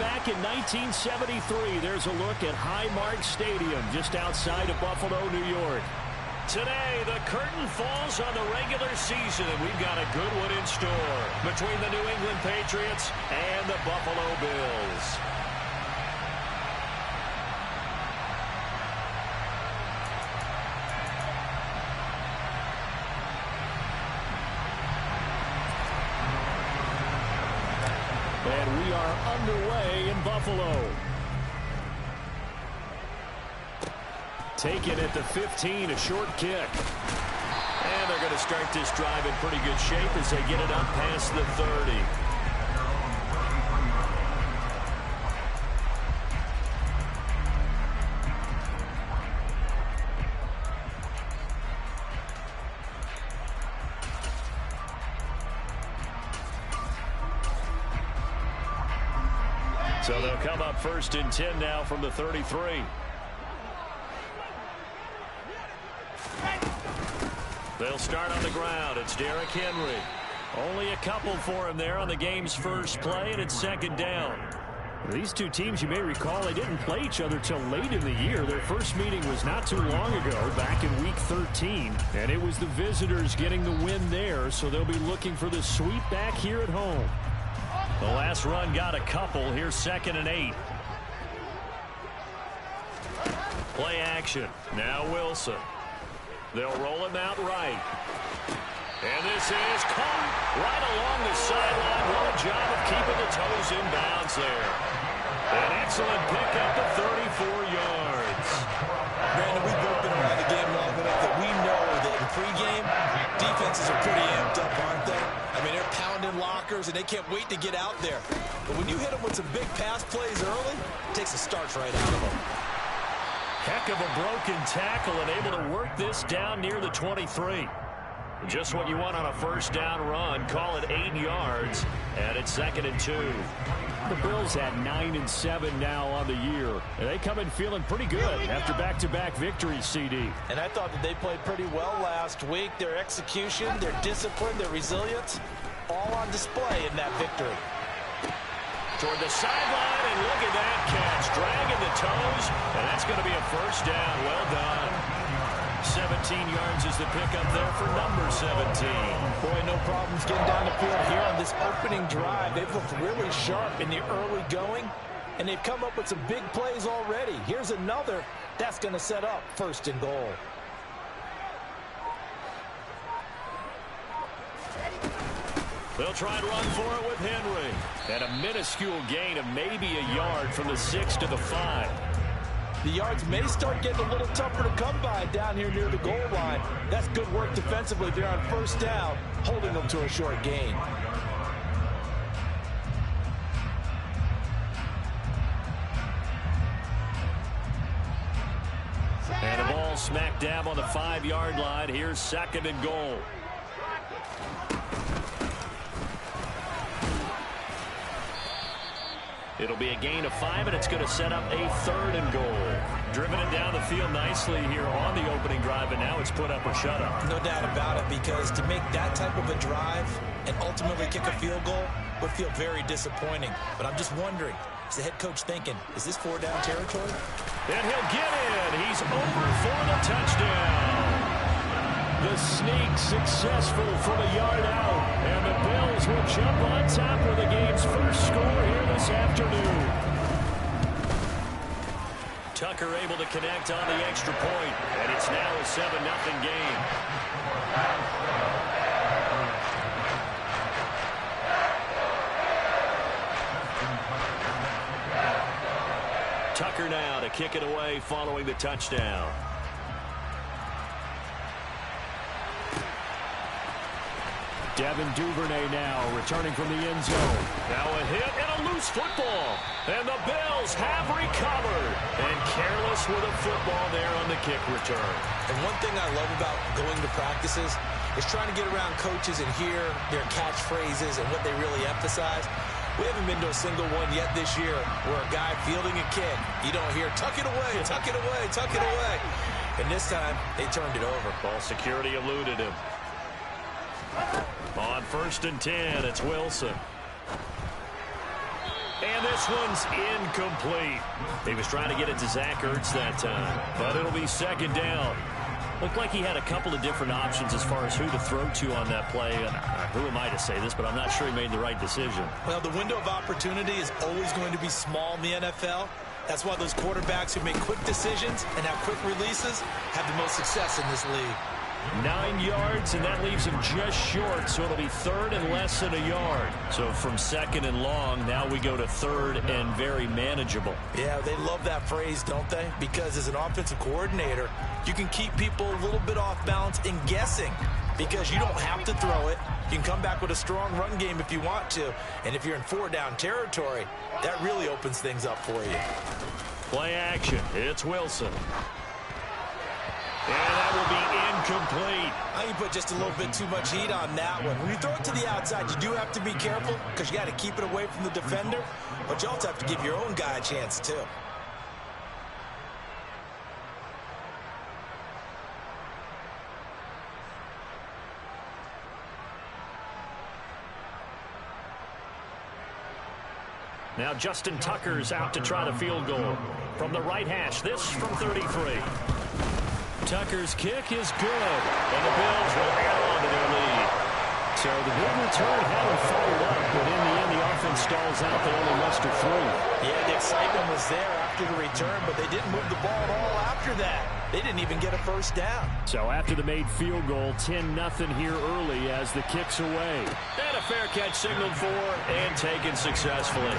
back in 1973. There's a look at Highmark Stadium just outside of Buffalo, New York. Today, the curtain falls on the regular season, and we've got a good one in store between the New England Patriots and the Buffalo Bills. And we are underway in Buffalo. Taken at the 15, a short kick. And they're going to start this drive in pretty good shape as they get it up past the 30. So they'll come up 1st and 10 now from the 33. They'll start on the ground. It's Derrick Henry. Only a couple for him there on the game's first play, and it's 2nd down. These two teams, you may recall, they didn't play each other till late in the year. Their first meeting was not too long ago, back in Week 13. And it was the visitors getting the win there, so they'll be looking for the sweep back here at home. The last run got a couple. Here's 2nd and 8. Play action. Now Wilson. They'll roll him out right. And this is caught right along the sideline. What a job of keeping the toes in bounds there. An excellent pickup of 34 yards. Brandon, we've both been around the game long enough that we know that in pregame, defenses are pretty amped up, aren't they? I mean, they're pounding lockers, and they can't wait to get out there. But when you hit them with some big pass plays early, it takes the starch right out of them. Heck of a broken tackle and able to work this down near the 23. Just what you want on a first down run. Call it 8 yards, and it's 2nd and 2. The Bills at 9-7 now on the year. And they come in feeling pretty good after back-to-back victories, CD. And I thought that they played pretty well last week. Their execution, their discipline, their resilience, all on display in that victory. Toward the sideline, and look at that catch. Dragging the toes, and that's going to be a first down. Well done. 17 yards is the pickup there for number 17. Boy, no problems getting down the field here on this opening drive. They've looked really sharp in the early going, and they've come up with some big plays already. Here's another. That's going to set up 1st and goal. They'll try and run for it with Henry. And a minuscule gain of maybe a yard from the 6 to the 5. The yards may start getting a little tougher to come by down here near the goal line. That's good work defensively there on 1st down, holding them to a short gain. And a ball smack dab on the 5-yard line. Here's 2nd and goal. It'll be a gain of 5, and it's going to set up a 3rd and goal. Driven it down the field nicely here on the opening drive, and now it's put up or shut up. No doubt about it, because to make that type of a drive and ultimately kick a field goal would feel very disappointing. But I'm just wondering, is the head coach thinking, is this 4-down territory? And he'll get in. He's over for the touchdown. The sneak successful from a yard out. And the Bills will jump on top of the game's first score here this afternoon. Tucker able to connect on the extra point. And it's now a 7-0 game. Tucker now to kick it away following the touchdown. Devin Duvernay now returning from the end zone. Now a hit and a loose football. And the Bills have recovered. And careless with a football there on the kick return. And one thing I love about going to practices is trying to get around coaches and hear their catchphrases and what they really emphasize. We haven't been to a single one yet this year where a guy fielding a kick, you don't hear, tuck it away, tuck it away, tuck it away. And this time, they turned it over. Ball security eluded him. On 1st and 10, it's Wilson. And this one's incomplete. He was trying to get it to Zach Ertz that time, but it'll be second down. Looked like he had a couple of different options as far as who to throw to on that play. And who am I to say this, but I'm not sure he made the right decision. Well, the window of opportunity is always going to be small in the NFL. That's why those quarterbacks who make quick decisions and have quick releases have the most success in this league. 9 yards, and that leaves him just short, so it'll be third and less than a yard. So from second and long, now we go to third and very manageable. Yeah, they love that phrase, don't they? Because as an offensive coordinator, you can keep people a little bit off balance and guessing because you don't have to throw it. You can come back with a strong run game if you want to. And if you're in 4-down territory, that really opens things up for you. Play action. It's Wilson. And that will be incomplete. I think you put just a little bit too much heat on that one. When you throw it to the outside, you do have to be careful because you got to keep it away from the defender, but you also have to give your own guy a chance too. Now Justin Tucker's out to try the field goal. From the right hash, this from 33. Tucker's kick is good, and the Bills will add on to their lead. So the big return had them fired up, but in the end, the offense stalls out. They only muster 3. Yeah, the excitement was there after the return, but they didn't move the ball at all after that. They didn't even get a first down. So after the made field goal, 10-0 here early as the kick's away. And a fair catch signaled for and taken successfully.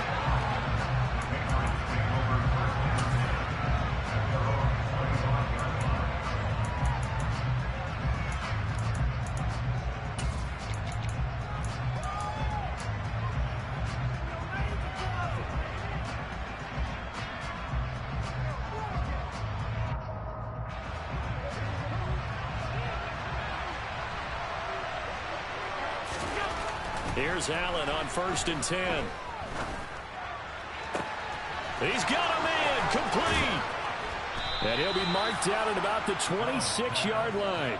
Here's Allen on 1st and 10. He's got a man complete. And he'll be marked down at about the 26-yard line.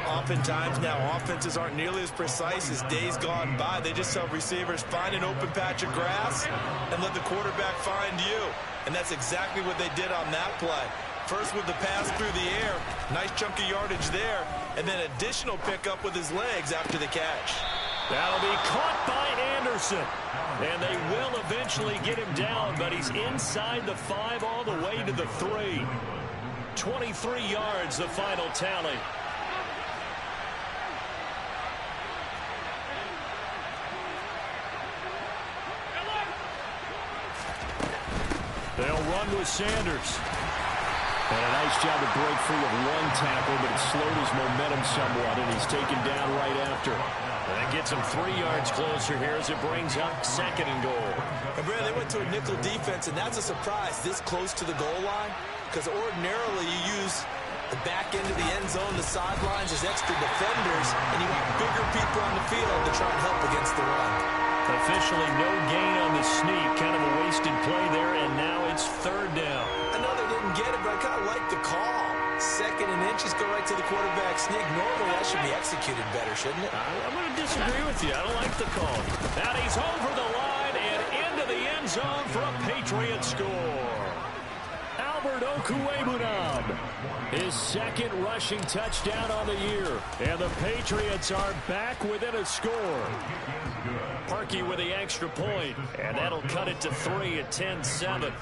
Oftentimes now offenses aren't nearly as precise as days gone by. They just tell receivers, find an open patch of grass and let the quarterback find you. And that's exactly what they did on that play. First with the pass through the air, nice chunk of yardage there, and then additional pickup with his legs after the catch. That'll be caught by Anderson. And they will eventually get him down, but he's inside the 5 all the way to the 3. 23 yards, the final tally. They'll run with Sanders. And a nice job to break free of one tackle, but it slowed his momentum somewhat, and he's taken down right after. And that gets him 3 yards closer here as it brings up 2nd and goal. And Brad, they went to a nickel defense, and that's a surprise this close to the goal line, because ordinarily you use the back end of the end zone, the sidelines as extra defenders, and you want bigger people on the field to try and help against the run. Officially no gain on the sneak, kind of a wasted play there, and now it's 3rd down. I know they didn't get it, but I kind of like the call. 2nd and inches, go right to the quarterback sneak. Normally that should be executed better, shouldn't it? I'm going to disagree with you. I don't like the call. Now he's over the line and into the end zone for a Patriot score. Albert Okwuegbunam, his 2nd rushing touchdown on the year. And the Patriots are back within a score. Parkey with the extra point, and that'll cut it to 3 at 10-7.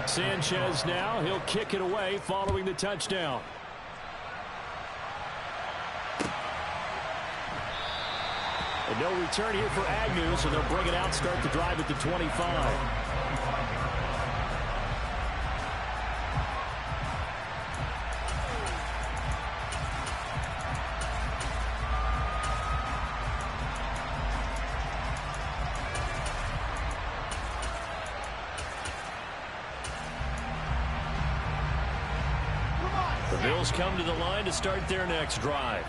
Sanchez now, he'll kick it away following the touchdown. And no return here for Agnew, so they'll bring it out, start the drive at the 25. The Bills come to the line to start their next drive.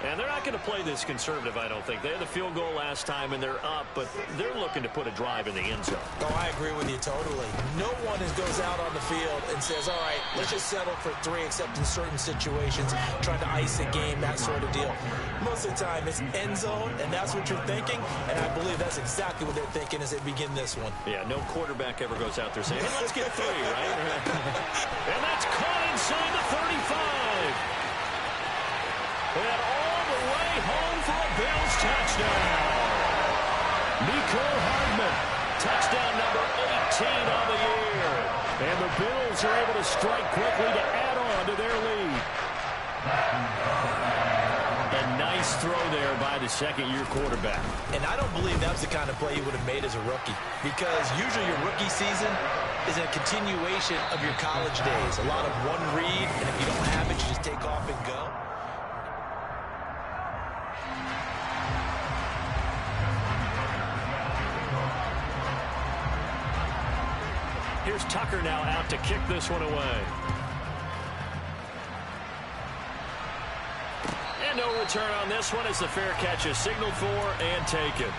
And they're not going to play this conservative, I don't think. They had the field goal last time, and they're up, but they're looking to put a drive in the end zone. Oh, I agree with you totally. No one goes out on the field and says, all right, let's just settle for 3, except in certain situations, trying to ice a game, that sort of deal. Most of the time, it's end zone, and that's what you're thinking, and I believe that's exactly what they're thinking as they begin this one. Yeah, no quarterback ever goes out there saying, hey, let's get 3, right? And that's caught inside the 35. And all the way home for a Bills touchdown. Nico Hardman, touchdown number 18 on the year. And the Bills are able to strike quickly to add on to their lead. A nice throw there by the second-year quarterback. And I don't believe that was the kind of play you would have made as a rookie, because usually your rookie season is a continuation of your college days. A lot of one read, and if you don't have it, you just take off and go. Here's Tucker now out to kick this one away. And no return on this one as the fair catch is signaled for and taken.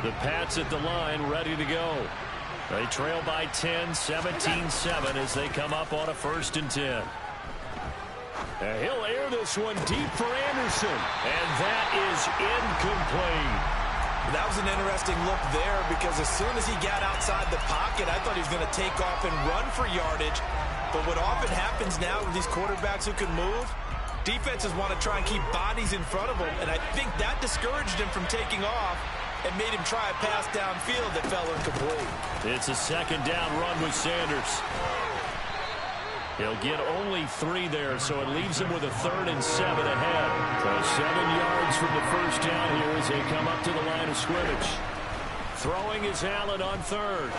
The Pats at the line, ready to go. They trail by 10, 17-7 as they come up on a 1st and 10. And he'll air this one deep for Anderson. And that is incomplete. That was an interesting look there, because as soon as he got outside the pocket, I thought he was going to take off and run for yardage. But what often happens now with these quarterbacks who can move, defenses want to try and keep bodies in front of them. And I think that discouraged him from taking off and made him try a pass downfield that fell incomplete. It's a 2nd down run with Sanders. He'll get only 3 there, so it leaves him with a 3rd and 7 ahead. So 7 yards from the 1st down here as they come up to the line of scrimmage. Throwing is Allen on 3rd.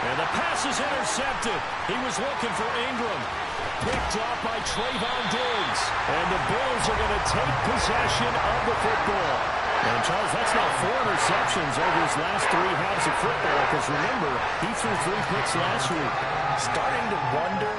And the pass is intercepted. He was looking for Ingram. Picked off by Trayvon Diggs. And the Bills are going to take possession of the football. And, Charles, that's now 4 interceptions over his last 3 halves of football, because, remember, he threw 3 picks last week. Starting to wonder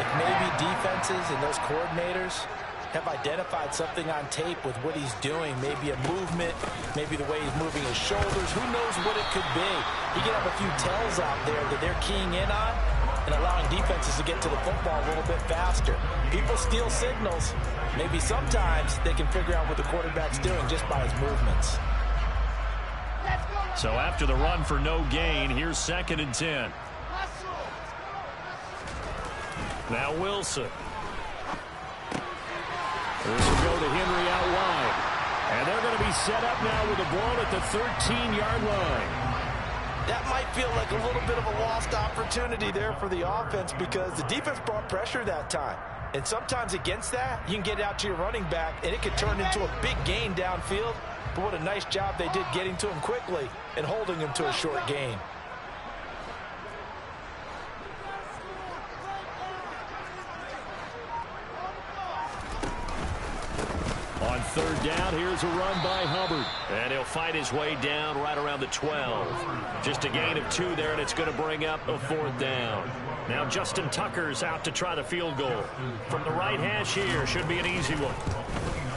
if maybe defenses and those coordinators have identified something on tape with what he's doing. Maybe a movement, maybe the way he's moving his shoulders. Who knows what it could be? He could have a few tells out there that they're keying in on and allowing defenses to get to the football a little bit faster. People steal signals. Maybe sometimes they can figure out what the quarterback's doing just by his movements. So after the run for no gain, here's 2nd and 10. Now Wilson. This will go to Henry out wide. And they're going to be set up now with a ball at the 13-yard line. That might feel like a little bit of a lost opportunity there for the offense, because the defense brought pressure that time. And sometimes against that, you can get out to your running back, and it could turn into a big gain downfield. But what a nice job they did getting to him quickly and holding him to a short gain. On 3rd down, here's a run by Hubbard. And he'll fight his way down right around the 12. Just a gain of 2 there, and it's going to bring up a 4th down. Now Justin Tucker's out to try the field goal. From the right hash here, should be an easy one.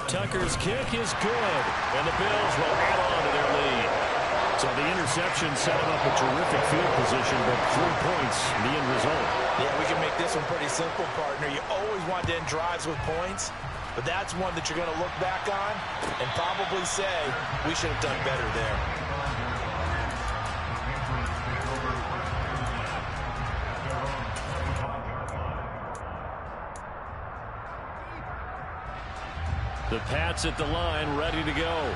Tucker's kick is good, and the Bills will add on to their lead. So the interception set him up a terrific field position, but 3 points, the end result. Yeah, we can make this one pretty simple, partner. You always want to end drives with points, but that's one that you're going to look back on and probably say, we should have done better there. The Pats at the line, ready to go.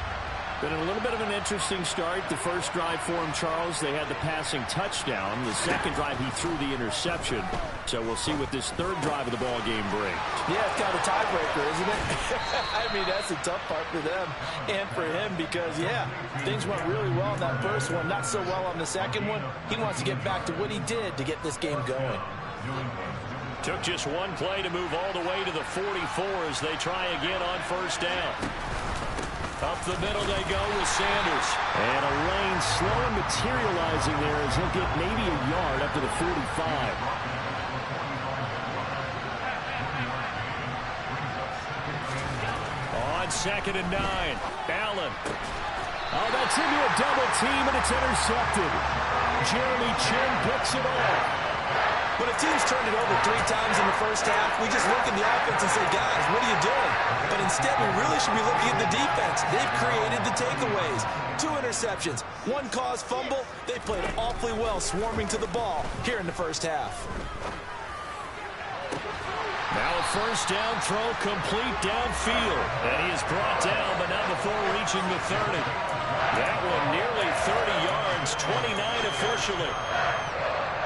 Been a little bit of an interesting start. The first drive for him, Charles, they had the passing touchdown. The second drive, he threw the interception. So we'll see what this 3rd drive of the ball game brings. Yeah, it's kind of a tiebreaker, isn't it? I mean, that's the tough part for them and for him, because, yeah, things went really well in that first one, not so well on the second one. He wants to get back to what he did to get this game going. Took just 1 play to move all the way to the 44 as they try again on 1st down. Up the middle they go with Sanders. And a lane slow and materializing there as he'll get maybe a yard up to the 45. On 2nd and 9, Allen. Oh, that's into a double team, and it's intercepted. Jeremy Chin picks it off. When a team's turned it over 3 times in the first half, we just look at the offense and say, guys, what are you doing? But instead, we really should be looking at the defense. They've created the takeaways. 2 interceptions, 1 caused fumble. They played awfully well swarming to the ball here in the first half. Now a first down throw complete downfield. And he is brought down, but not before reaching the 30. That one nearly 30 yards, 29 officially.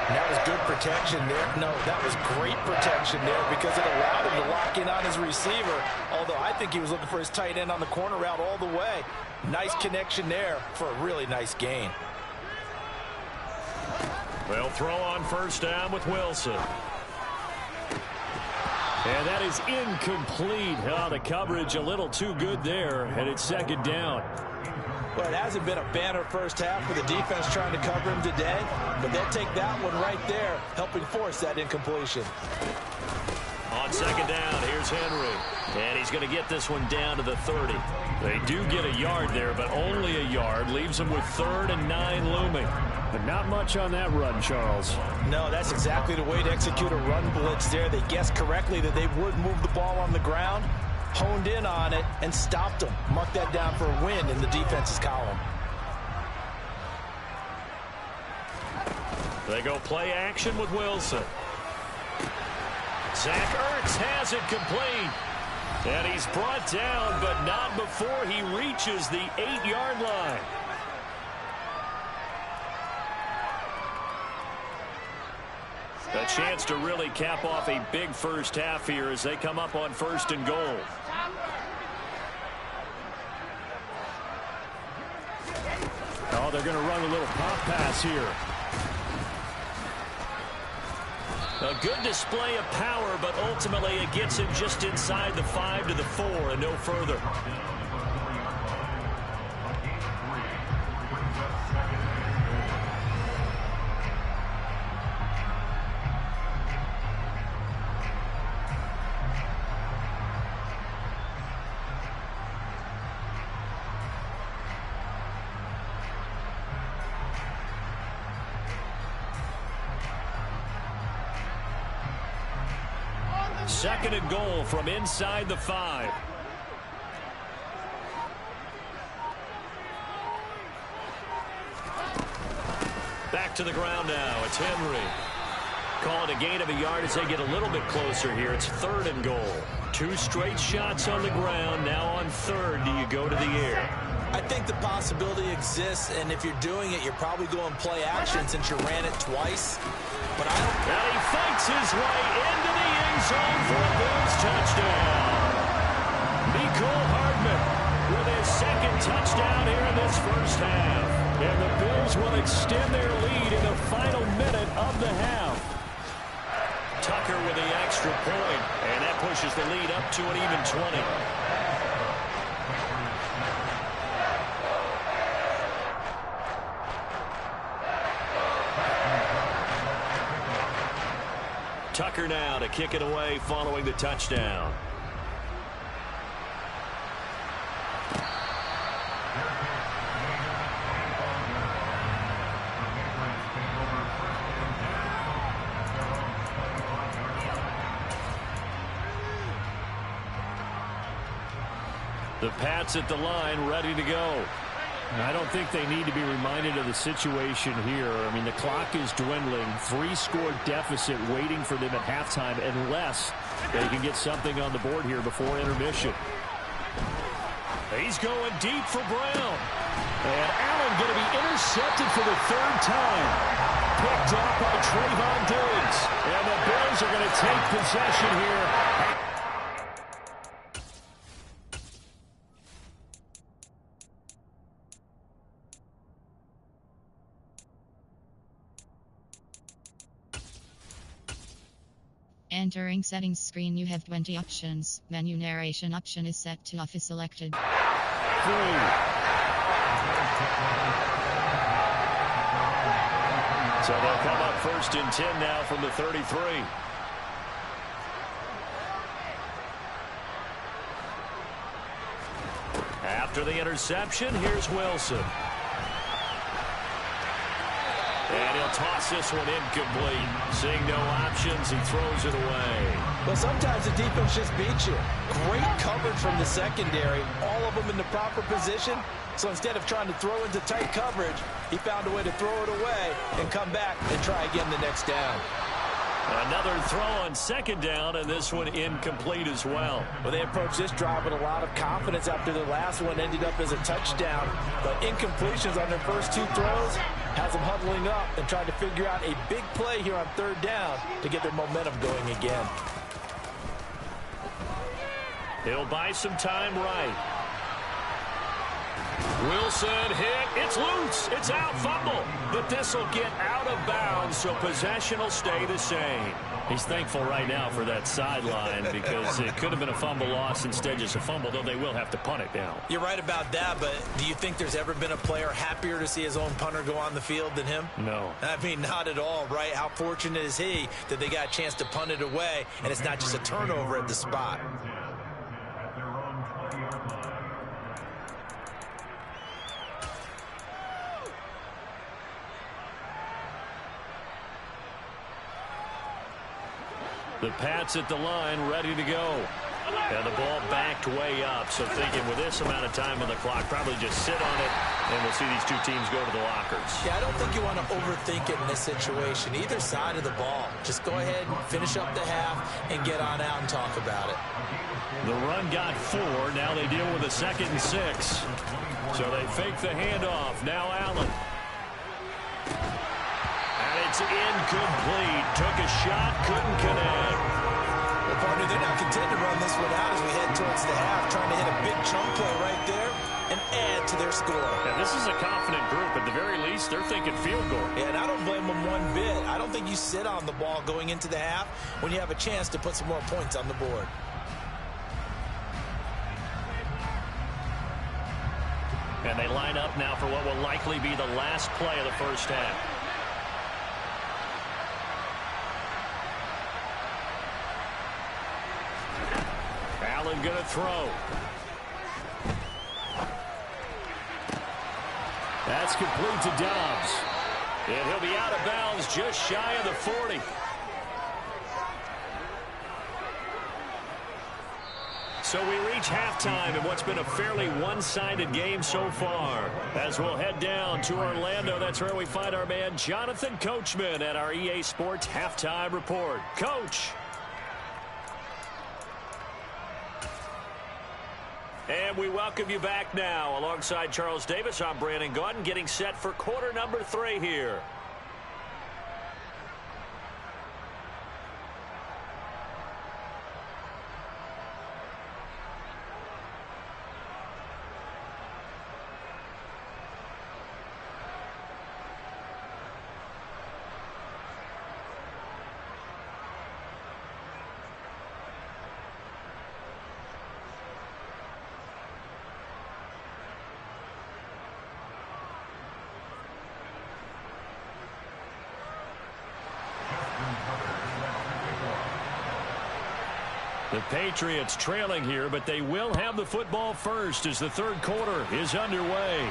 That was good protection there. No, that was great protection there because it allowed him to lock in on his receiver. Although I think he was looking for his tight end on the corner route all the way. Nice connection there for a really nice gain. They'll throw on first down with Wilson. And that is incomplete. Oh, the coverage a little too good there, and it's 2nd down. Well, it hasn't been a banner first half with the defense trying to cover him today, but they'll take that one right there, helping force that incompletion. On 2nd down, here's Henry. And he's going to get this one down to the 30. They do get a yard there, but only a yard. Leaves them with 3rd and 9 looming. But not much on that run, Charles. No, that's exactly the way to execute a run blitz there. They guessed correctly that they would move the ball on the ground, honed in on it, and stopped them. Mark that down for a win in the defense's column. They go play action with Wilson. Zach Ertz has it complete. And he's brought down, but not before he reaches the 8-yard line. A chance to really cap off a big first half here as they come up on 1st and goal. Oh, they're going to run a little pop pass here. A good display of power, but ultimately it gets him just inside the 5 to the 4 and no further. Second and goal from inside the 5. Back to the ground now. It's Henry. Call it a gain of a yard as they get a little bit closer here. It's 3rd and goal. 2 straight shots on the ground. Now on 3rd, do you go to the air? I think the possibility exists, and if you're doing it, you're probably going play action since you ran it twice. But I don't... And he fights his way into the end zone for a Bills touchdown. Mecole Hardman with his 2nd touchdown here in this first half. And the Bills will extend their lead in the final minute of the half. Tucker with the extra point, and that pushes the lead up to an even 20. Tucker now to kick it away following the touchdown. The Pats at the line ready to go. I don't think they need to be reminded of the situation here. I mean, the clock is dwindling. 3-score deficit waiting for them at halftime unless they can get something on the board here before intermission. He's going deep for Brown. And Allen going to be intercepted for the 3rd time. Picked up by Trayvon Diggs. And the Bills are going to take possession here. Entering settings screen, you have 20 options. Menu narration option is set to off is selected. So they'll come up 1st and 10 now from the 33. After the interception, here's Wilson. And he'll toss this one incomplete. Seeing no options, he throws it away. Well, sometimes the defense just beats you. Great coverage from the secondary. All of them in the proper position. So instead of trying to throw into tight coverage, he found a way to throw it away and come back and try again the next down. Another throw on 2nd down, and this one incomplete as well. Well, they approached this drive with a lot of confidence after the last one ended up as a touchdown. But incompletions on their first 2 throws has them huddling up and trying to figure out a big play here on 3rd down to get their momentum going again. He'll buy some time right. Wilson hit. It's loose. It's out. Fumble. But this will get out of bounds, so possession will stay the same. He's thankful right now for that sideline because it could have been a fumble loss, instead just a fumble, though they will have to punt it now. You're right about that, but do you think there's ever been a player happier to see his own punter go on the field than him? No. I mean, not at all, right? How fortunate is he that they got a chance to punt it away, and it's not just a turnover at the spot. The Pats at the line, ready to go. And the ball backed way up. So thinking with this amount of time on the clock, probably just sit on it, and we'll see these 2 teams go to the lockers. Yeah, I don't think you want to overthink it in this situation. Either side of the ball. Just go ahead and finish up the half and get on out and talk about it. The run got 4. Now they deal with a 2nd and 6. So they fake the handoff. Now Allen. It's incomplete. Took a shot, couldn't connect. Well, partner, they're not content to run this one out as we head towards the half, trying to hit a big chunk play right there and add to their score. And this is a confident group. At the very least, they're thinking field goal. Yeah, and I don't blame them one bit. I don't think you sit on the ball going into the half when you have a chance to put some more points on the board. And they line up now for what will likely be the last play of the first half. Allen going to throw. That's complete to Dobbs. And he'll be out of bounds just shy of the 40. So we reach halftime in what's been a fairly one-sided game so far. As we'll head down to Orlando, that's where we find our man Jonathan Coachman at our EA Sports Halftime Report. Coach. And we welcome you back now. Alongside Charles Davis, I'm Brandon Gaudin, getting set for quarter number 3 here. The Patriots trailing here, but they will have the football first as the 3rd quarter is underway.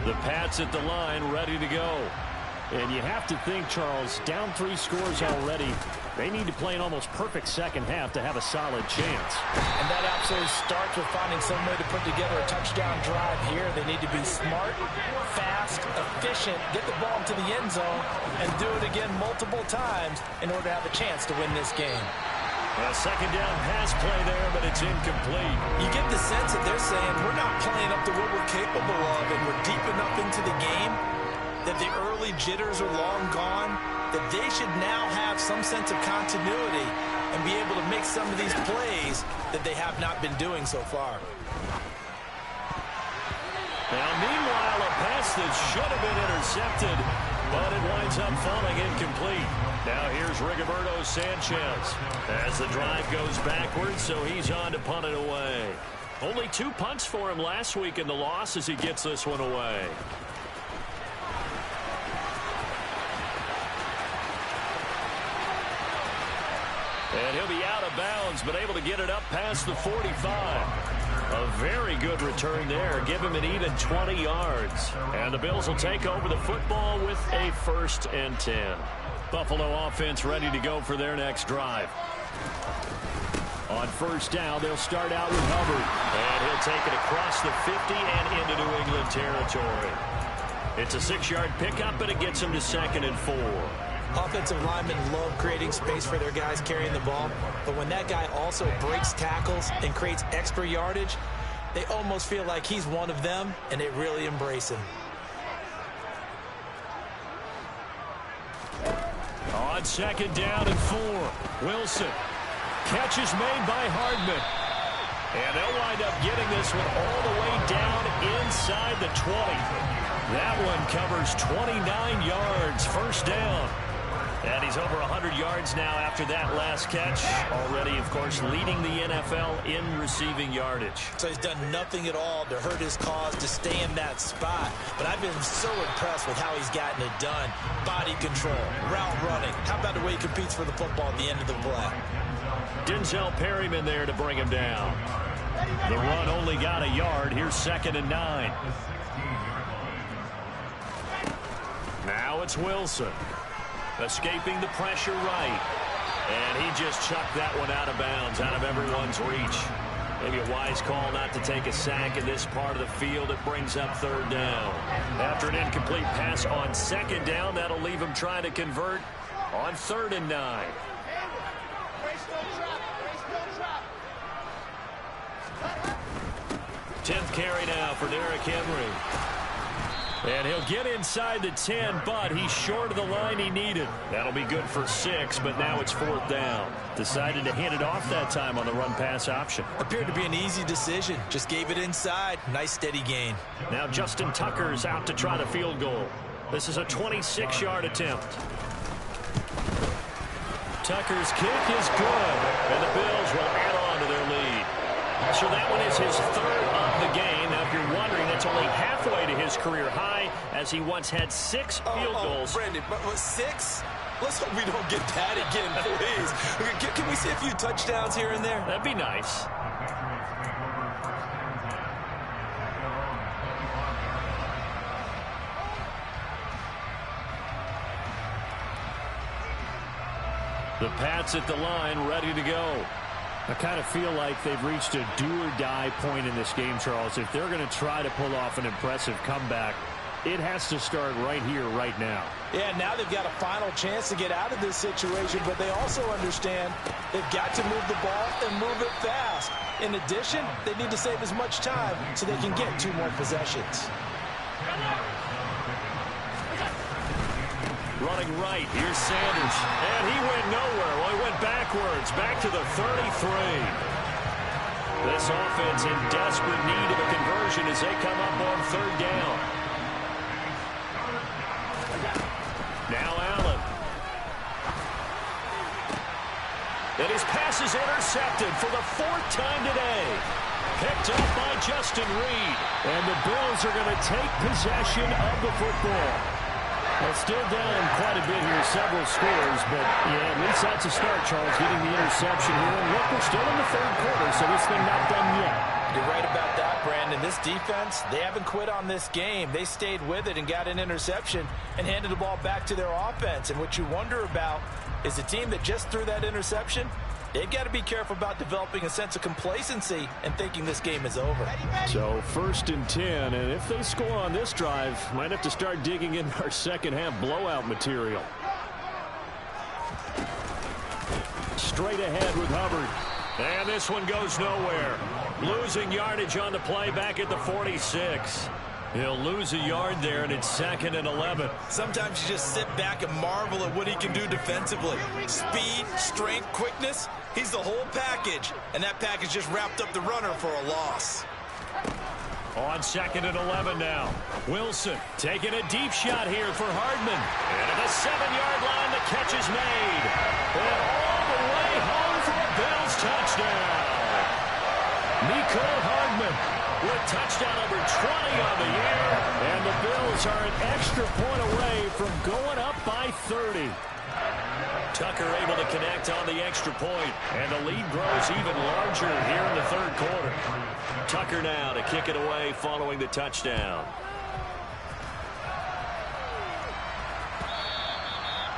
The Pats at the line, ready to go. And you have to think, Charles, down 3 scores already. They need to play an almost perfect second half to have a solid chance. And that absolutely starts with finding some way to put together a touchdown drive here. They need to be smart, fast, efficient, get the ball into the end zone, and do it again multiple times in order to have a chance to win this game. A second down pass play there, but it's incomplete. You get the sense that they're saying we're not playing up to what we're capable of, and we're deep enough into the game that the early jitters are long gone, that they should now have some sense of continuity and be able to make some of these plays that they have not been doing so far. Now, meanwhile, a pass pass that should have been intercepted, but it winds up falling incomplete. Now here's Rigoberto Sanchez as the drive goes backwards, so he's on to punt it away. Only 2 punts for him last week in the loss as he gets this one away. And he'll be out of bounds, but able to get it up past the 45. A very good return there. Give him an even 20 yards. And the Bills will take over the football with a 1st and 10. Buffalo offense ready to go for their next drive. On 1st down, they'll start out with Hubbard. And he'll take it across the 50 and into New England territory. It's a 6-yard pickup, and it gets him to 2nd and 4. Offensive linemen love creating space for their guys carrying the ball, but when that guy also breaks tackles and creates extra yardage, they almost feel like he's one of them, and they really embrace him. On 2nd down and 4, Wilson. Catch is made by Hardman. And they'll wind up getting this one all the way down inside the 20. That one covers 29 yards, 1st down. And he's over 100 yards now after that last catch. Already, of course, leading the NFL in receiving yardage. So he's done nothing at all to hurt his cause to stay in that spot. But I've been so impressed with how he's gotten it done. Body control, route running. How about the way he competes for the football at the end of the play? Denzel Perryman there to bring him down. The run only got a yard. Here's 2nd and 9. Now it's Wilson. Escaping the pressure right. And he just chucked that one out of bounds, out of everyone's reach. Maybe a wise call not to take a sack in this part of the field. It brings up 3rd down. After an incomplete pass on 2nd down, that'll leave him trying to convert on 3rd and 9. Tenth carry now for Derrick Henry. And he'll get inside the 10, but he's short of the line he needed. That'll be good for 6, but now it's 4th down. Decided to hand it off that time on the run-pass option. Appeared to be an easy decision. Just gave it inside. Nice steady gain. Now Justin Tucker's out to try the field goal. This is a 26-yard attempt. Tucker's kick is good, and the Bills will add on to their lead. So that one is his 3rd of the game. Now, if you're wondering, that's only halfway to his career high, as he once had 6 field goals. Brandon, but 6? Let's hope we don't get that again, please. Can we see a few touchdowns here and there? That'd be nice. The Pats at the line, ready to go. I kind of feel like they've reached a do-or-die point in this game, Charles. If they're going to try to pull off an impressive comeback, it has to start right here, right now. Yeah, now they've got a final chance to get out of this situation, but they also understand they've got to move the ball and move it fast. In addition, they need to save as much time so they can get 2 more possessions. Running right, here's Sanders. And he went nowhere. Well, he went backwards, back to the 33. This offense in desperate need of a conversion as they come up on 3rd down. Now Allen. And his pass is intercepted for the 4th time today. Picked up by Justin Reed. And the Bills are going to take possession of the football. Well, still down quite a bit here, several scores, but yeah, at least that's a start, Charles, getting the interception here. And look, we're still in the 3rd quarter, so this thing not done yet. You're right about that, Brandon. This defense, they haven't quit on this game. They stayed with it and got an interception and handed the ball back to their offense. And what you wonder about is the team that just threw that interception, they've got to be careful about developing a sense of complacency and thinking this game is over. So 1st and 10, and if they score on this drive, might have to start digging in our second-half blowout material. Straight ahead with Hubbard. And this one goes nowhere. Losing yardage on the play back at the 46. He'll lose a yard there, and it's 2nd and 11. Sometimes you just sit back and marvel at what he can do defensively. Speed, strength, quickness, he's the whole package. And that package just wrapped up the runner for a loss. On 2nd and 11 now. Wilson taking a deep shot here for Hardman. And at the 7-yard line, the catch is made. And all the way home for a Bills touchdown. Nicole Hardman with touchdown number 20 on the year. And the Bills are an extra point away from going up by 30. Tucker able to connect on the extra point, and the lead grows even larger here in the third quarter. Tucker now to kick it away following the touchdown.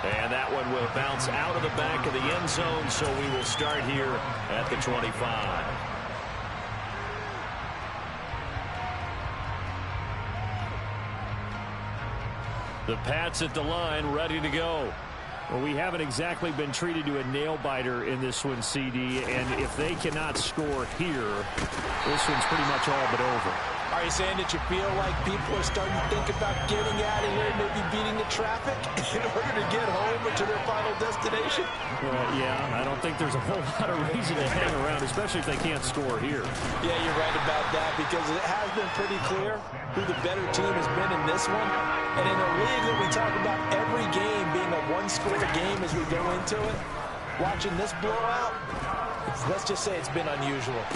And that one will bounce out of the back of the end zone, so we will start here at the 25. The Pats at the line, ready to go. Well, we haven't exactly been treated to a nail-biter in this one, CD, and if they cannot score here, this one's pretty much all but over. Are you saying that you feel like people are starting to think about getting out of here, maybe beating the traffic in order to get home or to their final destination? Yeah, I don't think there's a whole lot of reason to hang around, especially if they can't score here. Yeah, you're right about that, because it has been pretty clear who the better team has been in this one. And in a league that we talk about every game being a one-score game as we go into it, watching this blowout, let's just say it's been unusual.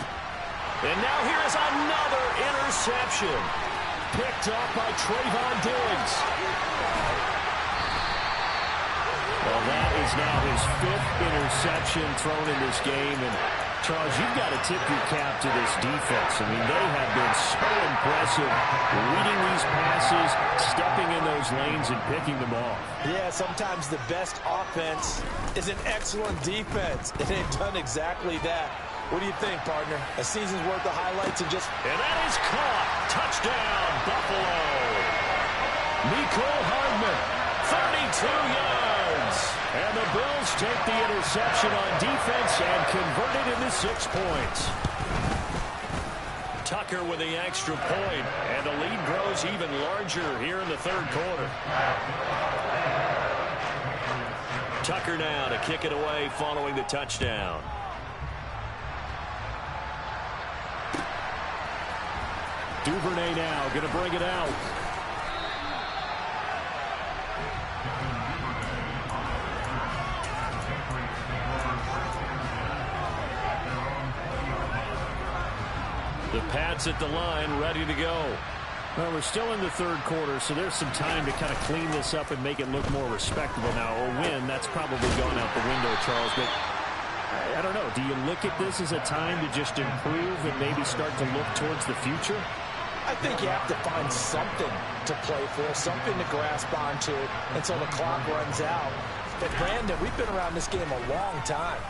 And now here is another interception. Picked off by Trayvon Diggs. Well, that is now his 5th interception thrown in this game. And, Charles, you've got to tip your cap to this defense. I mean, they have been so impressive reading these passes, stepping in those lanes, and picking them off. Yeah, sometimes the best offense is an excellent defense, and they've done exactly that. What do you think, partner? A season's worth of highlights and just... And that is caught. Touchdown, Buffalo. Nicole Hardman, 32 yards. And the Bills take the interception on defense and convert it into 6 points. Tucker with the extra point, and the lead grows even larger here in the third quarter. Tucker now to kick it away following the touchdown. Duvernay now going to bring it out. The Pats at the line, ready to go. Well, we're still in the third quarter, so there's some time to kind of clean this up and make it look more respectable now. A win, that's probably gone out the window, Charles, but I don't know. Do you look at this as a time to just improve and maybe start to look towards the future? I think you have to find something to play for, something to grasp onto until the clock runs out. But, Brandon, we've been around this game a long time.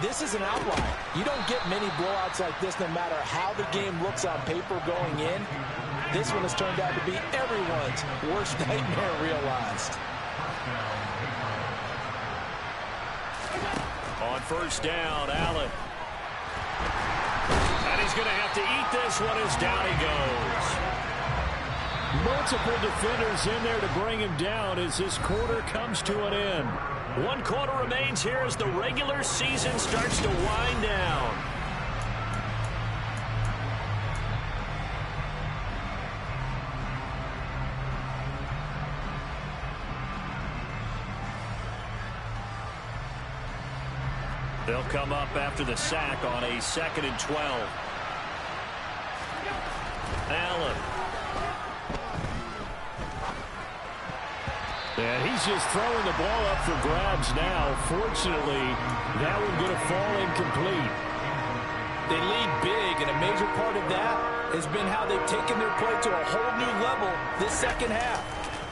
This is an outlier. You don't get many blowouts like this no matter how the game looks on paper going in. This one has turned out to be everyone's worst nightmare realized. On first down, Allen. And he's going to have to eat this one as down he goes. Multiple defenders in there to bring him down as this quarter comes to an end. 1 quarter remains here as the regular season starts to wind down. They'll come up after the sack on a 2nd and 12. Allen. And he's just throwing the ball up for grabs now. Fortunately, that one going to fall incomplete. They lead big, and a major part of that has been how they've taken their play to a whole new level this second half.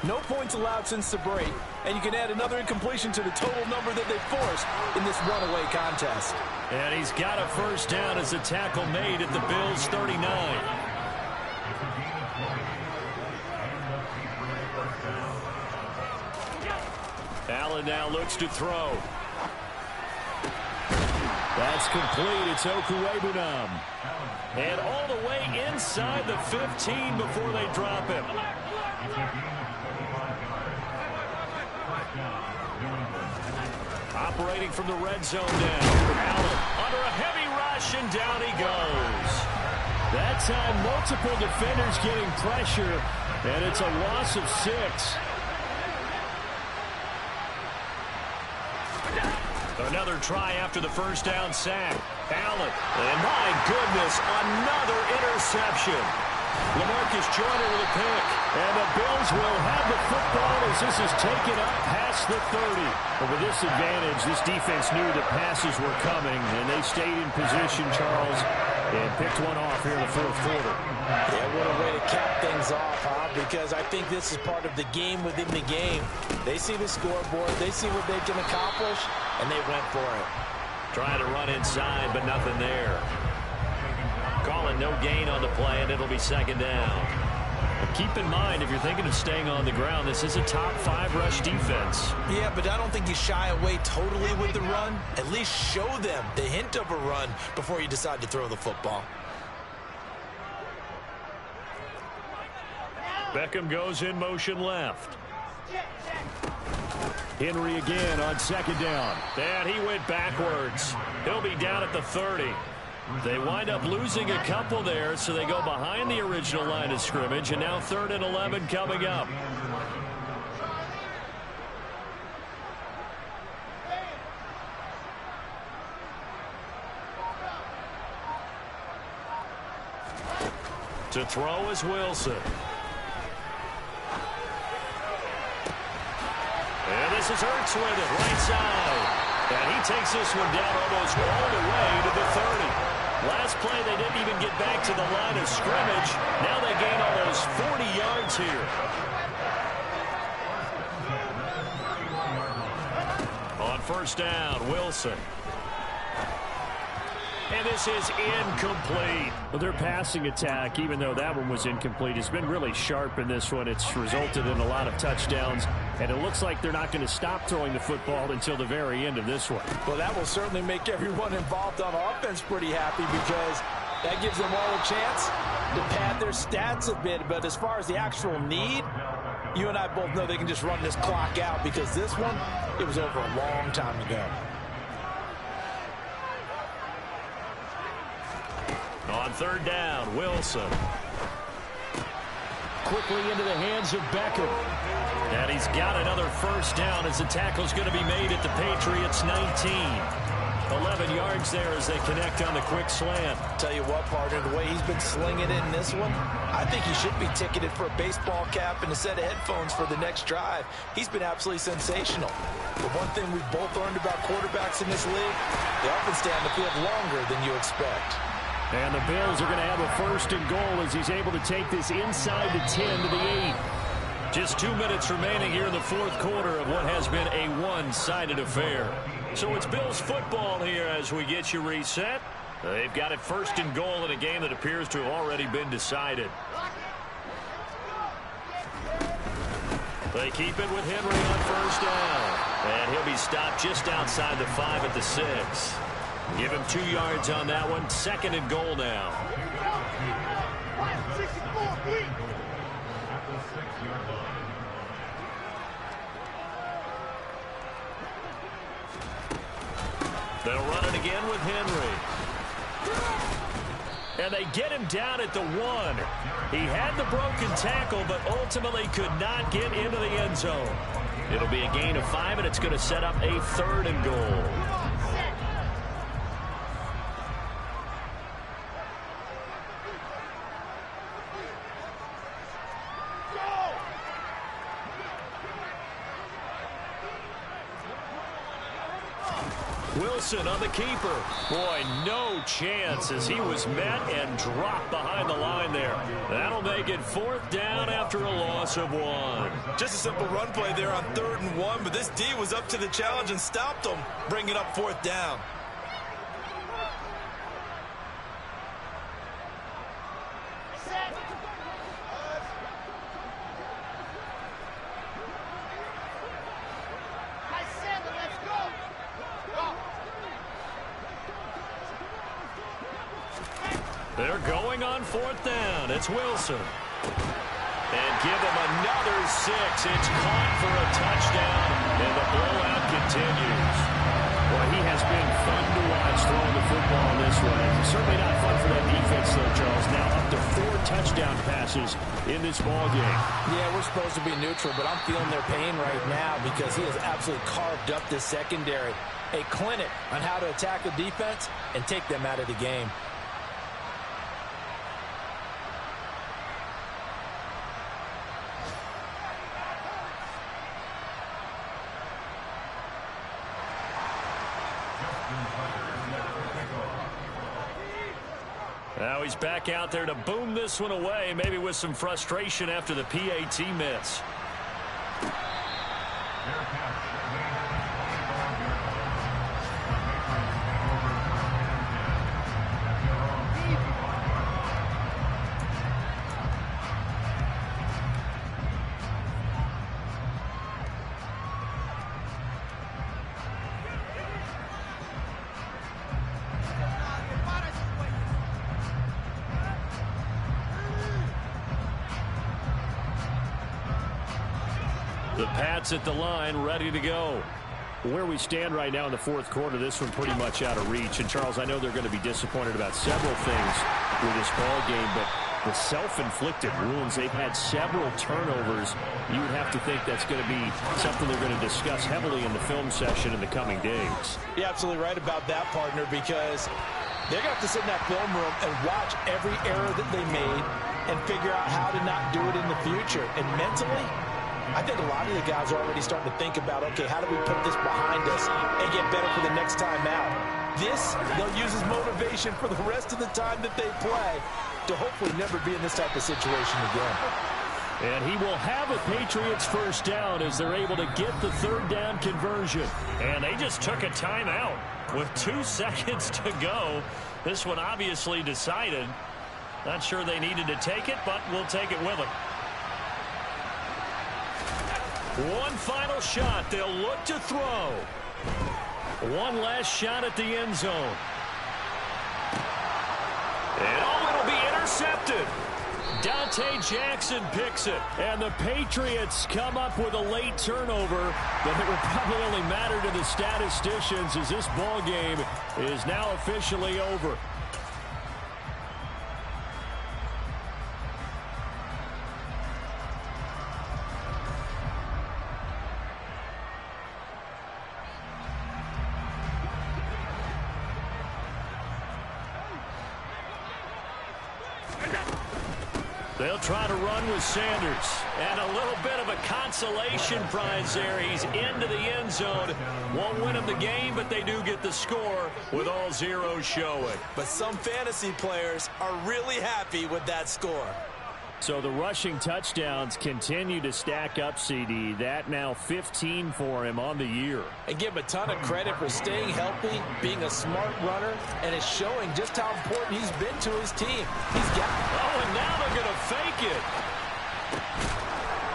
No points allowed since the break, and you can add another incompletion to the total number that they forced in this runaway contest. And he's got a first down as a tackle made at the Bills' 39. Allen now looks to throw. That's complete. It's Okuwebunam. And all the way inside the 15 before they drop him. Operating from the red zone now. Allen under a heavy rush, and down he goes. That time, multiple defenders getting pressure, and it's a loss of 6. Another try after the first down sack. Allen, and my goodness, another interception. LaMarcus Joyner with a pick. And the Bills will have the football as this is taken up past the 30. But with this advantage, this defense knew the passes were coming, and they stayed in position, Charles, and picked one off here in the fourth quarter. Yeah, what a way to cap things off, huh? Because I think this is part of the game within the game. They see the scoreboard, they see what they can accomplish, and they went for it. Trying to run inside, but nothing there. Calling no gain on the play, and it'll be second down. But keep in mind, if you're thinking of staying on the ground, this is a top 5 rush defense. Yeah, but I don't think you shy away totally with the run. At least show them the hint of a run before you decide to throw the football. Beckham goes in motion left. Henry again on second down. And he went backwards. He'll be down at the 30. They wind up losing a couple there, so they go behind the original line of scrimmage, and now 3rd and 11 coming up. To throw is Wilson. And this is Hurts with it, right side. And he takes this one down almost all the way to the 30. Last play, they didn't even get back to the line of scrimmage. Now they gain almost 40 yards here. On first down, Wilson. And this is incomplete. Well, their passing attack, even though that one was incomplete, has been really sharp in this one. It's resulted in a lot of touchdowns, and it looks like they're not going to stop throwing the football until the very end of this one. Well, that will certainly make everyone involved on offense pretty happy because that gives them all a chance to pad their stats a bit. But as far as the actual need, you and I both know they can just run this clock out because this one, it was over a long time ago. On third down, Wilson. Quickly into the hands of Beckham. And he's got another first down as the tackle's going to be made at the Patriots 19. 11 yards there as they connect on the quick slant. Tell you what, partner, the way he's been slinging it in this one, I think he should be ticketed for a baseball cap and a set of headphones for the next drive. He's been absolutely sensational. But one thing we've both learned about quarterbacks in this league, they often stay on the field longer than you expect. And the Bills are going to have a first and goal as he's able to take this inside the 10 to the 8. Just 2 minutes remaining here in the fourth quarter of what has been a one-sided affair. So it's Bills football here as we get you reset. They've got it first and goal in a game that appears to have already been decided. They keep it with Henry on first down. And he'll be stopped just outside the 5 at the 6. Give him 2 yards on that one. Second and goal now. They'll run it again with Henry. And they get him down at the 1. He had the broken tackle, but ultimately could not get into the end zone. It'll be a gain of 5, and it's going to set up a 3rd and goal. Wilson on the keeper. Boy, no chance as he was met and dropped behind the line there. That'll make it 4th down after a loss of 1. Just a simple run play there on 3rd and 1, but this D was up to the challenge and stopped them, bringing up 4th down. They're going on 4th down. It's Wilson. And give him another 6. It's caught for a touchdown, and the blowout continues. Boy, he has been fun to watch throwing the football this way. Certainly not fun for that defense, though, Charles. Now touchdown passes in this ball game. Yeah, we're supposed to be neutral, but I'm feeling their pain right now because he has absolutely carved up this secondary. A clinic on how to attack the defense and take them out of the game. Now he's back out there to boom this one away, maybe with some frustration after the PAT miss. The Pats at the line, ready to go. Where we stand right now in the fourth quarter, this one pretty much out of reach. And, Charles, I know they're going to be disappointed about several things with this ball game, but the self-inflicted wounds, they've had several turnovers. You would have to think that's going to be something they're going to discuss heavily in the film session in the coming days. You're absolutely right about that, partner, because they're going to have to sit in that film room and watch every error that they made and figure out how to not do it in the future. And mentally, I think a lot of the guys are already starting to think about, okay, how do we put this behind us and get better for the next time out? This, they'll use as motivation for the rest of the time that they play to hopefully never be in this type of situation again. And he will have a Patriots first down as they're able to get the third down conversion. And they just took a timeout with 2 seconds to go. This one obviously decided. Not sure they needed to take it, but we'll take it with them. One final shot. They'll look to throw. One last shot at the end zone. And it'll be intercepted. Dante Jackson picks it. And the Patriots come up with a late turnover, but it will probably only matter to the statisticians as this ball game is now officially over. They'll try to run with Sanders. And a little bit of a consolation prize there. He's into the end zone. Won't win him the game, but they do get the score with all zeros showing. But some fantasy players are really happy with that score. So the rushing touchdowns continue to stack up, CD. That now 15 for him on the year. And give him a ton of credit for staying healthy, being a smart runner, and it's showing just how important he's been to his team. He's got... Oh, and now they're going to fake it.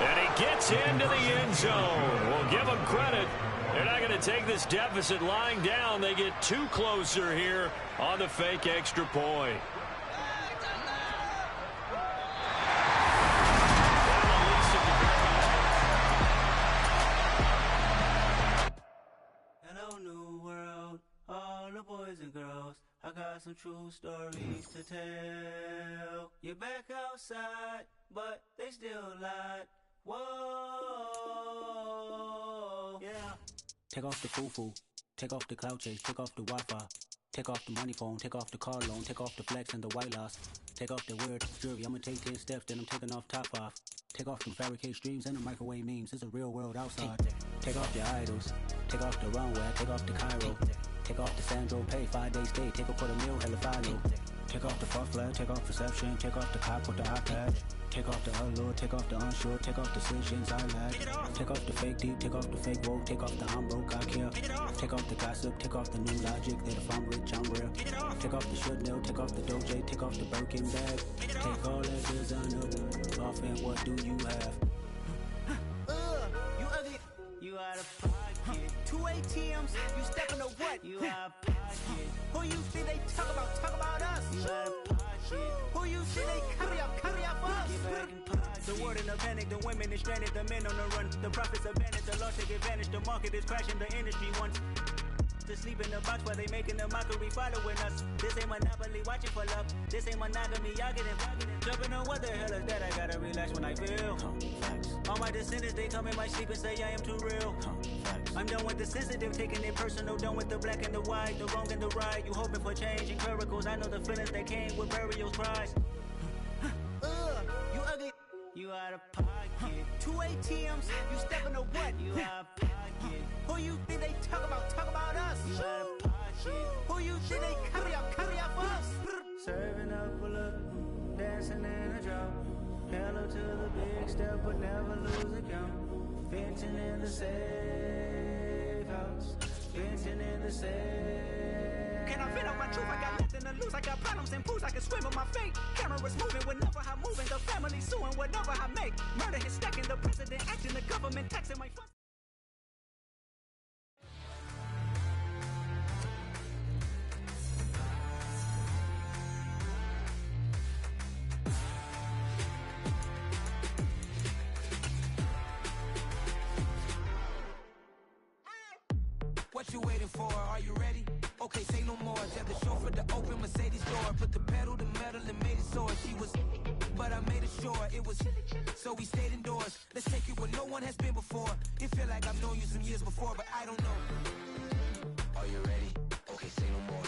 And he gets into the end zone. We'll give him credit. They're not going to take this deficit lying down. They get 2 closer here on the fake extra point. All the boys and girls, I got some true stories to tell. You're back outside, but they still lied. Whoa, yeah. Take off the foo-foo, take off the cloud chase, take off the Wi-Fi, take off the money phone, take off the car loan, take off the flex and the white loss, take off the weird jewelry. I'ma take 10 steps, then I'm taking off top off. Take off the fabricate streams and the microwave memes. It's a real world outside. Take off your idols, take off the runway, take off the Cairo. Take off the Sandro pay, 5-day stay, take a quarter meal, hella follow. Take off the fuck flag, take off perception, take off the cop with the iPad. Take off the allure, take off the unsure, take off the decisions I lack. Take off the fake deep, take off the fake woke, take off the I'm broke, I care. Take off the gossip, take off the new logic that if I'm rich, I'm real. Take off the should know, take off the Doge, take off the Birkin bag. Take all that designer off and what do you have? You ugly. You out of pocket. 2 ATMs, you stepping to what? You out of pocket. Who you think they talk about us? You out of pocket. Who you think they carry up for us? Get back in pocket. The word in a panic, the women is stranded, the men on the run. The profits abandoned, the law take advantage, the market is crashing, the industry wants. to sleep in the box while they making a mockery following us. This ain't Monopoly, watching for love. This ain't monogamy, y'all getting jumping on what the hell is that? I gotta relax when I feel. All my descendants, they come in my sleep and say I am too real. I'm done with the sensitive, taking it personal, done with the black and the white, the wrong and the right. You hoping for change and miracles. I know the feelings that came with burial cries. You ugly. You out of pocket. 2 ATMs, you stepping to what? You out of pocket. Who you think they talk about us? You out of pocket. Who you think they carry up us? Serving up a look, dancing in a drop. Hello to the big step, but never lose a count. Venting in the safe house. Venting in the safe. Can I fit out my truth? I got nothing to lose. I got problems and pools. I can swim with my fate. Cameras moving whenever I'm moving. The family suing whatever I make. Murder is stacking. The president acting. The government taxing my funds. What you waiting for? Are you ready? Okay, say no more. Tell the chauffeur to open Mercedes door. Put the pedal to metal and made it soar. She was, but I made it sure it was. So we stayed indoors. Let's take it where no one has been before. It feel like I've known you some years before, but I don't know. Are you ready? Okay, say no more.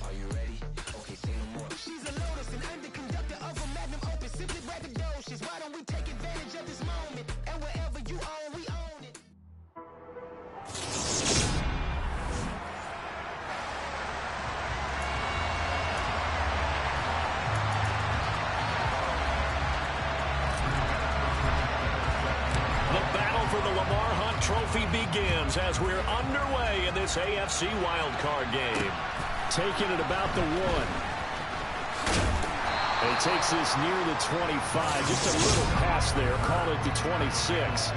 Are you ready? Okay, say no more. She's a Lotus and I'm the conductor of a Magnum Opus. Simply braggadocious. Why don't we take advantage of this moment? And wherever you own, we own it. Trophy begins as we're underway in this AFC wildcard game. Taking it about the 1. And he takes this near the 25. Just a little pass there. Call it the 26.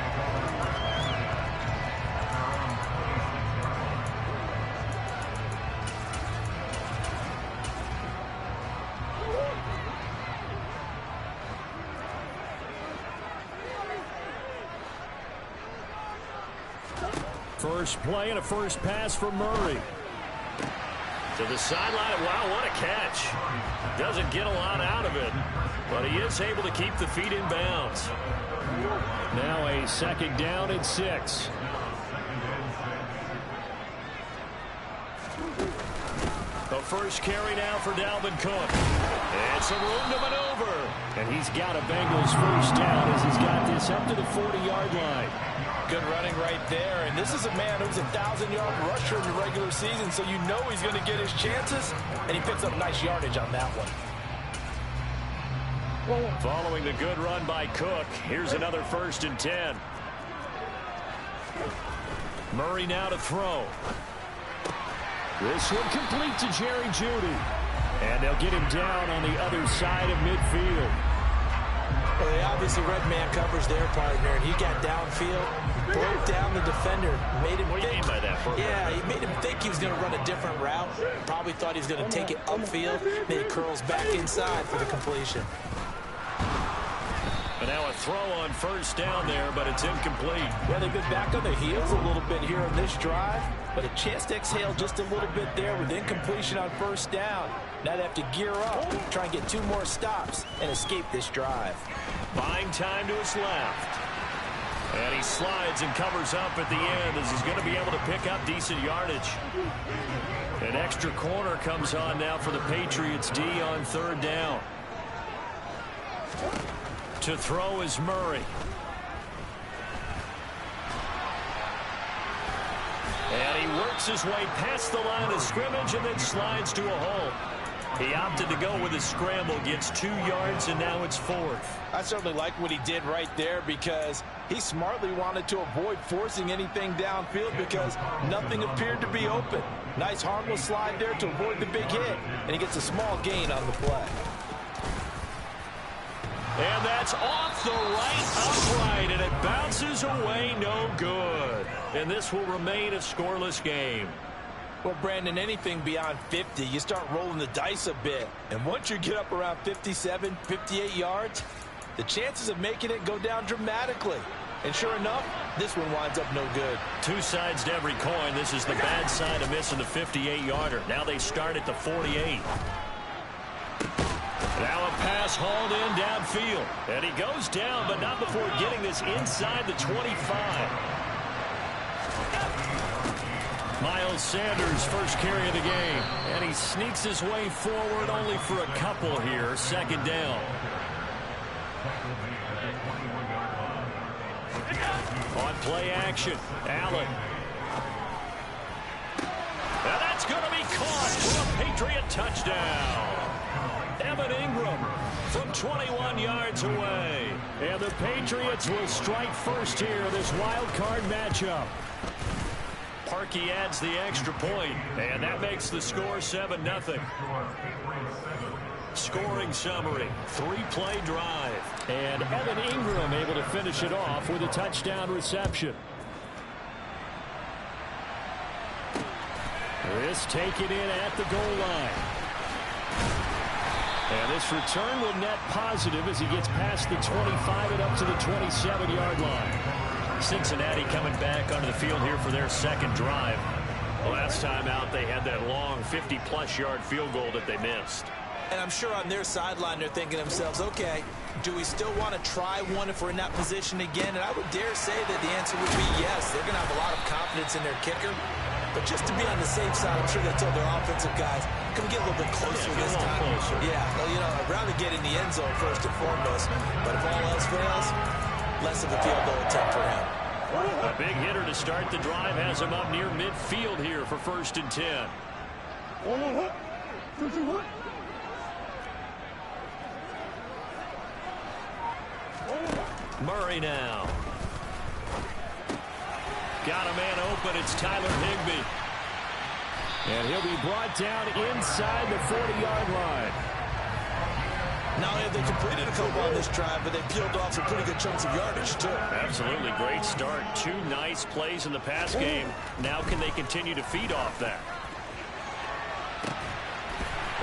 First play and a first pass for Murray. To the sideline. Wow, what a catch. Doesn't get a lot out of it, but he is able to keep the feet in bounds. Now a second down and 6. The first carry now for Dalvin Cook. And some room to maneuver. And he's got a Bengals first down as he's got this up to the 40-yard line. Good running right there, and this is a man who's a 1,000-yard rusher in the regular season, so you know he's going to get his chances, and he picks up nice yardage on that one. Following the good run by Cook, here's another 1st and 10. Murray now to throw. This one complete to Jerry Jeudy, and they'll get him down on the other side of midfield. Well, they obviously red man covers their partner, and he got downfield, broke down the defender, made him What do you mean by that? Yeah, he made him think he was going to run a different route. Probably thought he was going to take it upfield, then he curls back inside for the completion. And now a throw on first down there, but it's incomplete. Yeah, they've been back on their heels a little bit here on this drive, but a chance to exhale just a little bit there with incompletion on first down. Now they have to gear up, try and get 2 more stops, and escape this drive. Buying time to his left. And he slides and covers up at the end as he's going to be able to pick up decent yardage. An extra corner comes on now for the Patriots D on 3rd down. To throw is Murray. And he works his way past the line of scrimmage and then slides to a hole. He opted to go with a scramble, gets 2 yards, and now it's 4th. I certainly like what he did right there because he smartly wanted to avoid forcing anything downfield because nothing appeared to be open. Nice harmless slide there to avoid the big hit, and he gets a small gain on the play. And that's off the right upright, and it bounces away no good. And this will remain a scoreless game. Well, Brandon, anything beyond 50, you start rolling the dice a bit. And once you get up around 57, 58 yards, the chances of making it go down dramatically. And sure enough, this one winds up no good. Two sides to every coin. This is the bad side of missing the 58-yarder. Now they start at the 48. Now a pass hauled in downfield. And he goes down, but not before getting this inside the 25. Miles Sanders' first carry of the game. And he sneaks his way forward only for a couple here. Second down. On play action, Allen. And that's going to be caught for a Patriot touchdown. Evan Ingram from 21 yards away. And the Patriots will strike first here in this wild card matchup. Parkey adds the extra point, and that makes the score 7-0. Scoring summary, 3-play drive. And Evan Ingram able to finish it off with a touchdown reception. This taken in at the goal line. And this return will net positive as he gets past the 25 and up to the 27-yard line. Cincinnati coming back onto the field here for their second drive. Last time out, they had that long 50-plus yard field goal that they missed. And I'm sure on their sideline they're thinking to themselves, okay, do we still want to try one if we're in that position again? And I would dare say that the answer would be yes. They're going to have a lot of confidence in their kicker. But just to be on the safe side, I'm sure they told their offensive guys, come get a little bit closer this time. Closer. Yeah, well, you know, I'd rather get in the end zone first and foremost. But if all else fails, less of a field goal attempt for him. A big hitter to start the drive has him up near midfield here for 1st and 10. Murray now. Got a man open. It's Tyler Higbee. And he'll be brought down inside the 40-yard line. Not only have they completed a couple on this drive, but they peeled off some pretty good chunks of yardage, too. Absolutely great start. Two nice plays in the pass game. Now can they continue to feed off that?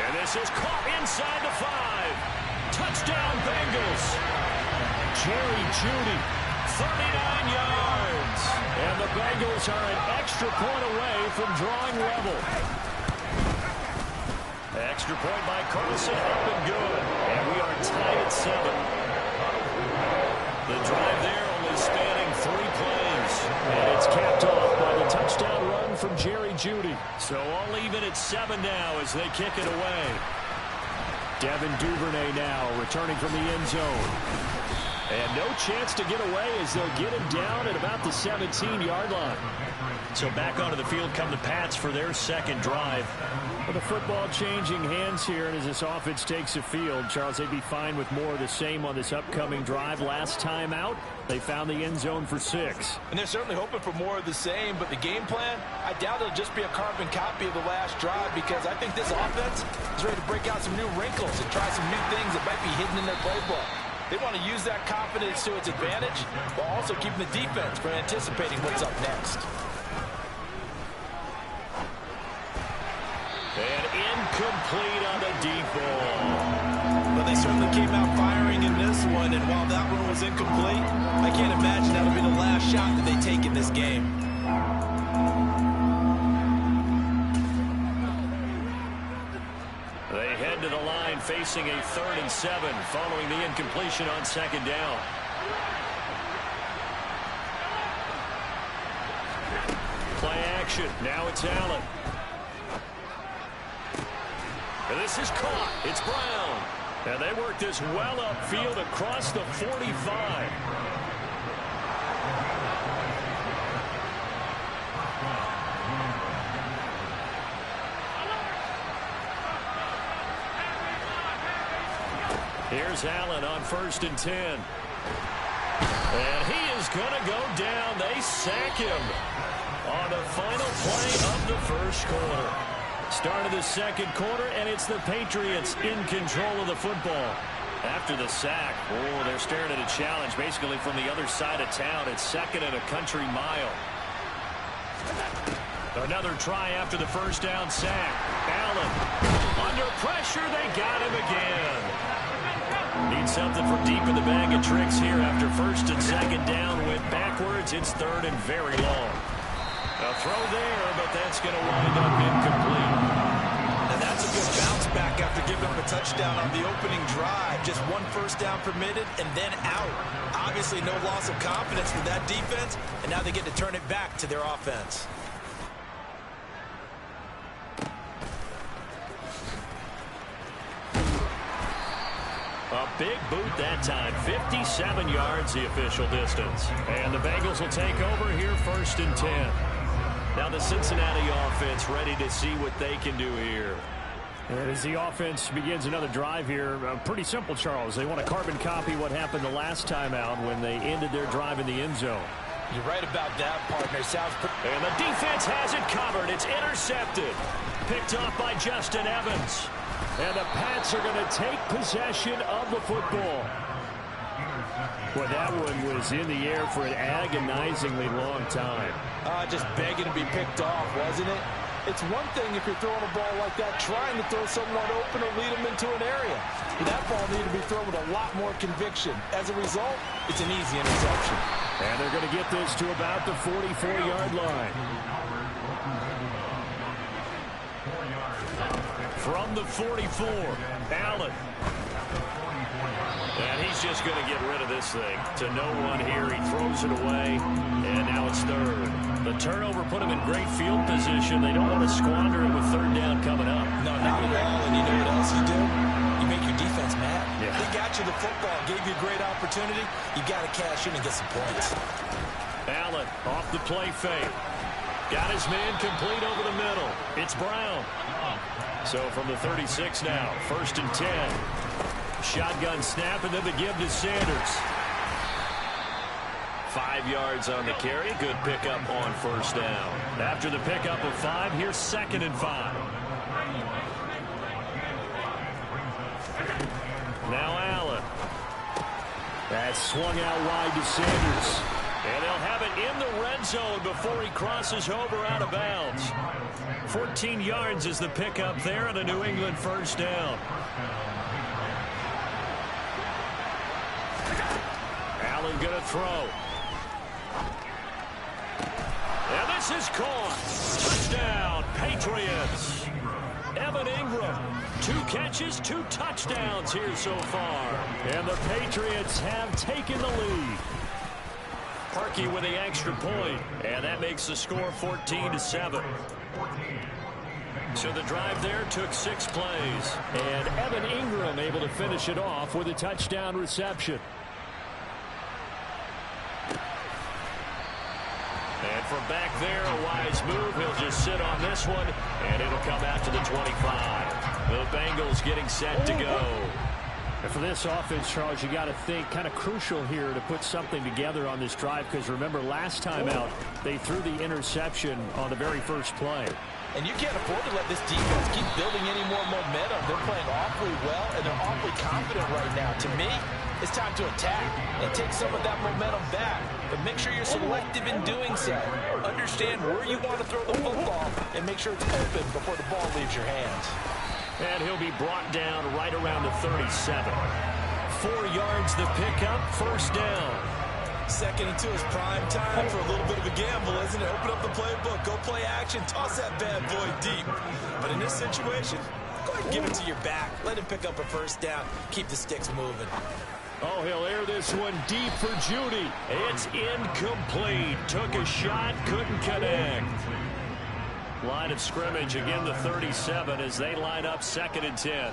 And this is caught inside the 5. Touchdown, Bengals. Jerry Jeudy, 39 yards. And the Bengals are an extra point away from drawing level. Extra point by Carlson, up and good. And we are tied at 7. The drive there only spanning 3 plays. And it's capped off by the touchdown run from Jerry Jeudy. So all even at 7 now as they kick it away. Devin Duvernay now returning from the end zone. And no chance to get away as they'll get him down at about the 17-yard line. So back onto the field come the Pats for their second drive. With the football changing hands here, and as this offense takes the field, Charles, they'd be fine with more of the same on this upcoming drive. Last time out, they found the end zone for 6. And they're certainly hoping for more of the same, but the game plan, I doubt it'll just be a carbon copy of the last drive, because I think this offense is ready to break out some new wrinkles and try some new things that might be hidden in their playbook. They want to use that confidence to its advantage, while also keeping the defense from anticipating what's up next. And incomplete on the deep ball. But they certainly came out firing in this one, and while that one was incomplete, I can't imagine that'll be the last shot that they take in this game. They head to the line facing a 3rd and 7 following the incompletion on 2nd down. Play action. Now it's Allen. And this is caught. It's Brown. And they work this well upfield across the 45. Here's Allen on 1st and 10. And he is going to go down. They sack him on the final play of the 1st quarter. Start of the 2nd quarter, and it's the Patriots in control of the football. After the sack, oh, they're staring at a challenge basically from the other side of town. It's 2nd and a country mile. Another try after the 1st down sack. Allen under pressure. They got him again. Need something from deep in the bag of tricks here after first and second down. Went backwards. It's third and very long. A throw there, but that's going to wind up incomplete. And that's a good bounce back after giving up a touchdown on the opening drive. Just one first down permitted and then out. Obviously no loss of confidence for that defense, and now they get to turn it back to their offense. A big boot that time. 57 yards the official distance. And the Bengals will take over here first and 10. Now the Cincinnati offense ready to see what they can do here. And as the offense begins another drive here, pretty simple, Charles. They want to carbon copy what happened the last time out when they ended their drive in the end zone. You're right about that, partner. Sounds and the defense has it covered. It's intercepted. Picked off by Justin Evans. And the Pats are going to take possession of the football. Well, that one was in the air for an agonizingly long time. Just begging to be picked off, wasn't it? It's one thing if you're throwing a ball like that, trying to throw someone open or lead them into an area. That ball needed to be thrown with a lot more conviction. As a result, it's an easy interception. And they're going to get this to about the 44-yard line. From the 44, Allen. And he's just going to get rid of this thing. To no one here, he throws it away, and now it's third. The turnover put him in great field position. They don't want to squander it with third down coming up. No, not at all. And you know what else you do? You make your defense mad. Yeah. They got you the football, gave you a great opportunity. You got to cash in and get some points. Allen off the play fake. Got his man complete over the middle. It's Brown. So from the 36 now, first and 10. Shotgun snap, and then the give to Sanders. 5 yards on the carry. Good pickup on first down. After the pickup of 5, here's second and 5. Now Allen. That's swung out wide to Sanders. And they'll have it in the red zone before he crosses over out of bounds. 14 yards is the pickup there and a New England first down. Allen going to throw. And this is caught. Touchdown, Patriots. Evan Ingram, 2 catches, 2 touchdowns here so far. And the Patriots have taken the lead. Parkey with the extra point, and that makes the score 14-7. So the drive there took 6 plays. And Evan Ingram able to finish it off with a touchdown reception. And from back there, a wise move. He'll just sit on this one, and it'll come out to the 25. The Bengals getting set to go. And for this offense, Charles, you got to think kind of crucial here to put something together on this drive, because remember last time out they threw the interception on the very first play. And you can't afford to let this defense keep building any more momentum. They're playing awfully well, and they're awfully confident right now. To me, it's time to attack and take some of that momentum back. But make sure you're selective in doing so. Understand where you want to throw the football and make sure it's open before the ball leaves your hands. And he'll be brought down right around the 37. 4 yards the pickup, first down. Second and 2 is prime time for a little bit of a gamble, isn't it? Open up the playbook, go play action, toss that bad boy deep. But in this situation, go ahead and give it to your back. Let him pick up a first down. Keep the sticks moving. Oh, he'll air this one deep for Judy. It's incomplete. Took a shot, couldn't connect. Line of scrimmage, again the 37 as they line up second and 10.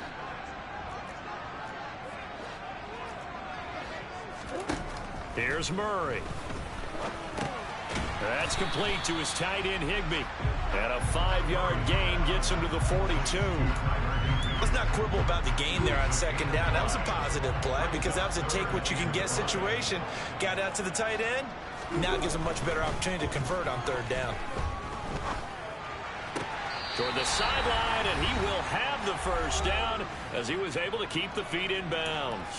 Here's Murray. That's complete to his tight end, Higbee. And a 5-yard gain gets him to the 42. Let's not quibble about the gain there on second down. That was a positive play because that was a take-what-you-can-get situation. Got out to the tight end. Now it gives him a much better opportunity to convert on third down. Toward the sideline, and he will have the first down as he was able to keep the feet in bounds.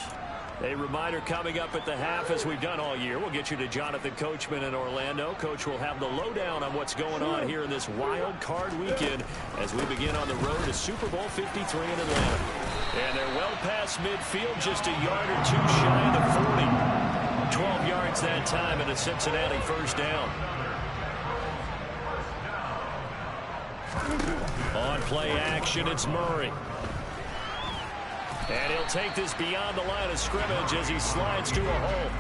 A reminder coming up at the half, as we've done all year. We'll get you to Jonathan Coachman in Orlando. Coach will have the lowdown on what's going on here in this wild card weekend as we begin on the road to Super Bowl 53 in Atlanta. And they're well past midfield, just a yard or two shy of the 40. 12 yards that time and a Cincinnati first down. On play action, it's Murray. And he'll take this beyond the line of scrimmage as he slides to a hole.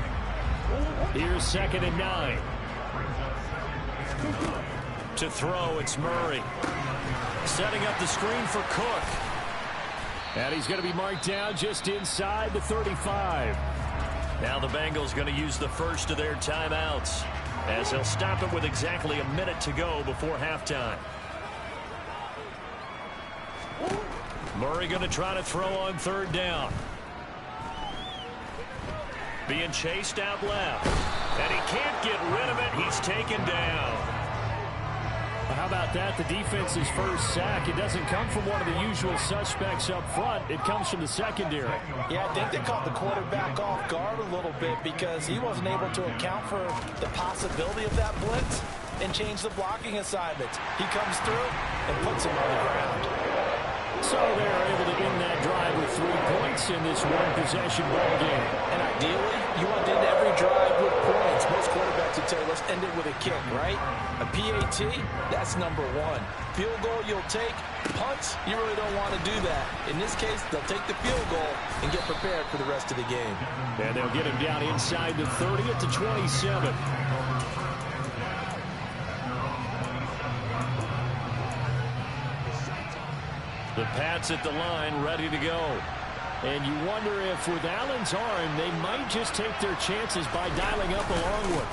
Here's 2nd and 9. To throw, it's Murray. Setting up the screen for Cook. And he's going to be marked down just inside the 35. Now the Bengals going to use the first of their timeouts as they'll stop it with exactly a minute to go before halftime. Murray going to try to throw on 3rd down. Being chased out left. And he can't get rid of it. He's taken down. Well, how about that? The defense's first sack. It doesn't come from one of the usual suspects up front. It comes from the secondary. Yeah, I think they caught the quarterback off guard a little bit because he wasn't able to account for the possibility of that blitz and change the blocking assignments. He comes through and puts him on the ground. So they're able to end that drive with 3 points in this one-possession ball game. And ideally, you want to end every drive with points. Most quarterbacks would say, let's end it with a kick, right? A PAT, that's number 1. Field goal you'll take. Punts, you really don't want to do that. In this case, they'll take the field goal and get prepared for the rest of the game. And they'll get him down inside the 30 at the 27. The Pats at the line, ready to go. And you wonder if with Allen's arm, they might just take their chances by dialing up a long one.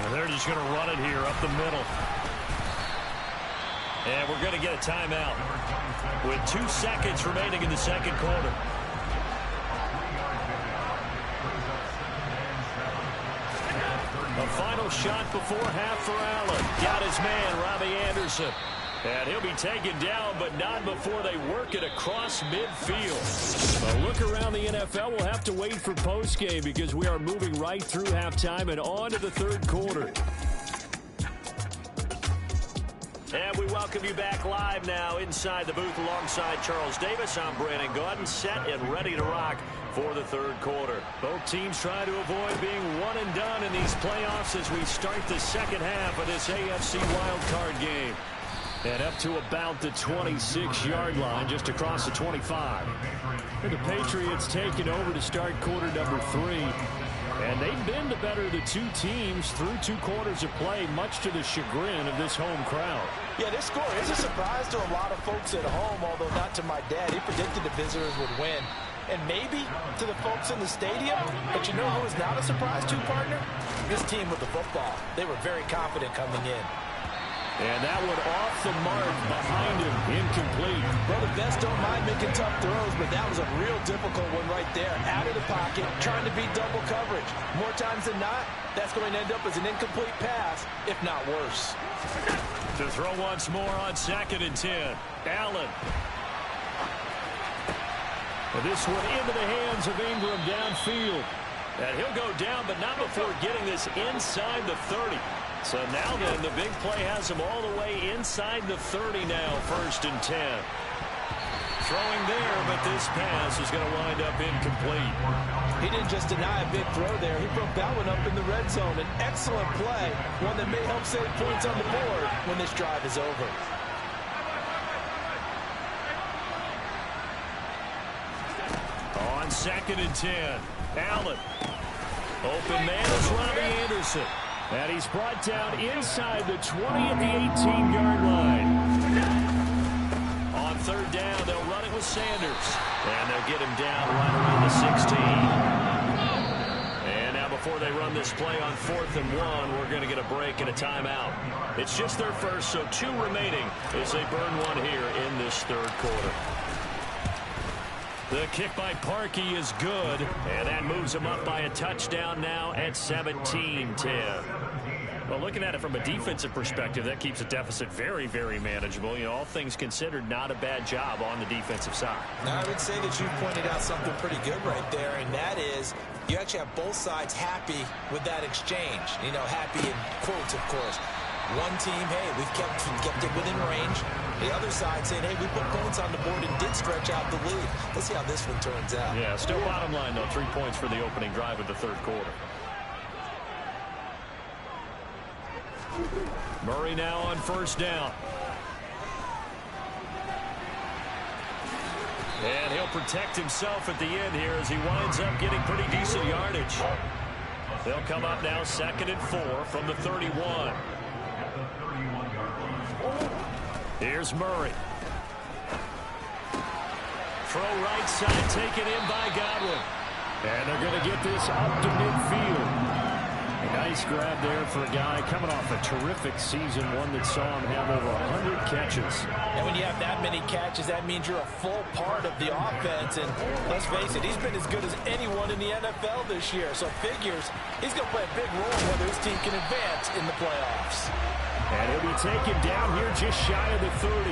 And they're just going to run it here up the middle. And we're going to get a timeout with 2 seconds remaining in the second quarter. A final shot before half for Allen. Got his man, Robbie Anderson. And he'll be taken down, but not before they work it across midfield. A look around the NFL. We'll have to wait for postgame because we are moving right through halftime and on to the 3rd quarter. And we welcome you back live now inside the booth alongside Charles Davis. I'm Brandon Gaudin, set and ready to rock for the 3rd quarter. Both teams trying to avoid being one and done in these playoffs as we start the second half of this AFC wildcard game. And up to about the 26-yard line, just across the 25. And the Patriots taking over to start quarter number 3. And they've been the better of the 2 teams through 2 quarters of play, much to the chagrin of this home crowd. Yeah, this score is a surprise to a lot of folks at home, although not to my dad. He predicted the visitors would win. And maybe to the folks in the stadium. But you know who is not a surprise to, partner? This team with the football. They were very confident coming in. And that one off the mark behind him, incomplete. Well, the best don't mind making tough throws, but that was a real difficult one right there. Out of the pocket, trying to beat double coverage. More times than not, that's going to end up as an incomplete pass, if not worse. To throw once more on 2nd and 10. Allen. And this one into the hands of Ingram downfield. And he'll go down, but not before getting this inside the 30. So now then, the big play has him all the way inside the 30 now, 1st and 10. Throwing there, but this pass is going to wind up incomplete. He didn't just deny a big throw there. He broke that one up in the red zone. An excellent play, one that may help save points on the board when this drive is over. On 2nd and 10, Allen. Open man is Robbie Anderson. And he's brought down inside the 20 at the 18-yard line. On 3rd down, they'll run it with Sanders. And they'll get him down right around the 16. And now before they run this play on 4th and 1, we're going to get a break and a timeout. It's just their first, so 2 remaining as they burn one here in this 3rd quarter. The kick by Parkey is good, and that moves him up by a touchdown now at 17-10. Well, looking at it from a defensive perspective, that keeps a deficit very, very manageable. You know, all things considered, not a bad job on the defensive side. Now, I would say that you pointed out something pretty good right there, and that is you actually have both sides happy with that exchange. You know, happy in quotes, of course. One team, hey, we've kept it within range. The other side saying, hey, we put points on the board and did stretch out the lead. Let's see how this one turns out. Yeah, still bottom line, though, 3 points for the opening drive of the third quarter. Murray now on first down. And he'll protect himself at the end here as he winds up getting pretty decent yardage. They'll come up now 2nd and 4 from the 31. Here's Murray. Throw right side taken in by Godwin. And they're going to get this up to midfield. A nice grab there for a guy coming off a terrific season, one that saw him have over 100 catches. And when you have that many catches, that means you're a full part of the offense. And let's face it, he's been as good as anyone in the NFL this year. So figures he's going to play a big role in whether his team can advance in the playoffs. And he'll be taken down here just shy of the 30.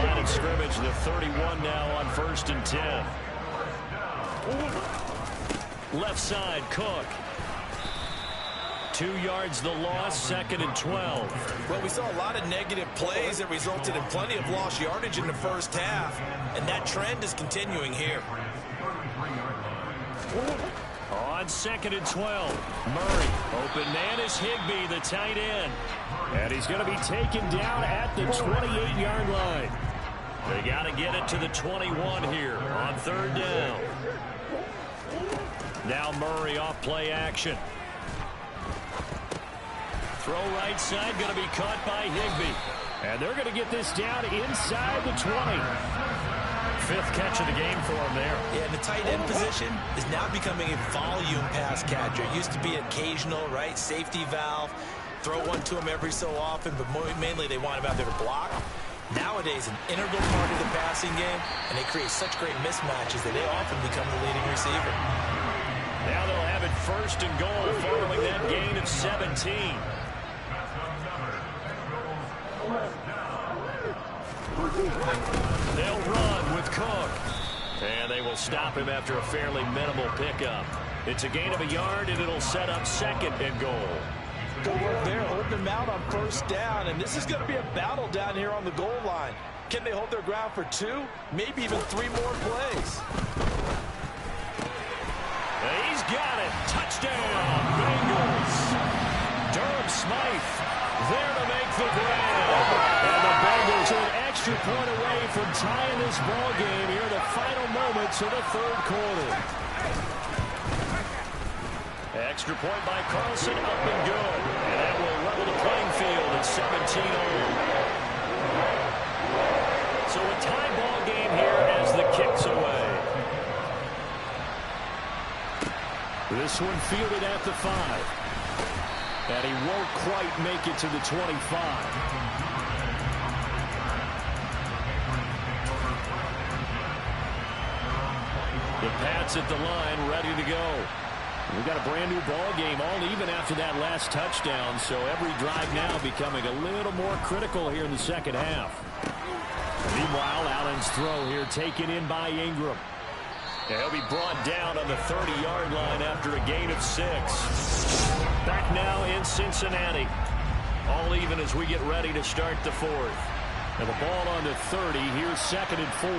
Line of scrimmage, the 31 now on 1st and 10. Left side, Cook. 2 yards the loss, 2nd and 12. Well, we saw a lot of negative plays that resulted in plenty of lost yardage in the first half, and that trend is continuing here. On 2nd and 12, Murray. Open man is Higbee, the tight end. And he's going to be taken down at the 28-yard line. They got to get it to the 21 here on 3rd down. Now Murray off play action. Throw right side, going to be caught by Higbee. And they're going to get this down inside the 20. 5th catch of the game for him there. Yeah, and the tight end position is now becoming a volume pass catcher. It used to be occasional, right? Safety valve. Throw one to him every so often, but mainly they want him out there to block. Nowadays, an integral part of the passing game, and they create such great mismatches that they often become the leading receiver. Now they'll have it 1st and goal following that gain of 17. They'll run with Cook. And they will stop him after a fairly minimal pickup. It's a gain of a yard, and it'll set up 2nd and goal. Good work there, holding them out on 1st down. And this is going to be a battle down here on the goal line. Can they hold their ground for 2, maybe even 3 more plays? He's got it. Touchdown, Bengals. Durham Smythe there to make the grab. And the Bengals are an extra point away from tying this ball game here in the final moments of the 3rd quarter. Extra point by Carlson, up and good. And that will level the playing field at 17-all. So a tie ball game here as the kick's away. This one fielded at the 5. And he won't quite make it to the 25. The Pats at the line, ready to go. We've got a brand new ball game, all even after that last touchdown. So every drive now becoming a little more critical here in the 2nd half. Meanwhile, Allen's throw here taken in by Ingram. And he'll be brought down on the 30-yard line after a gain of 6. Back now in Cincinnati. All even as we get ready to start the 4th. And the ball on the 30. Here's 2nd and 4.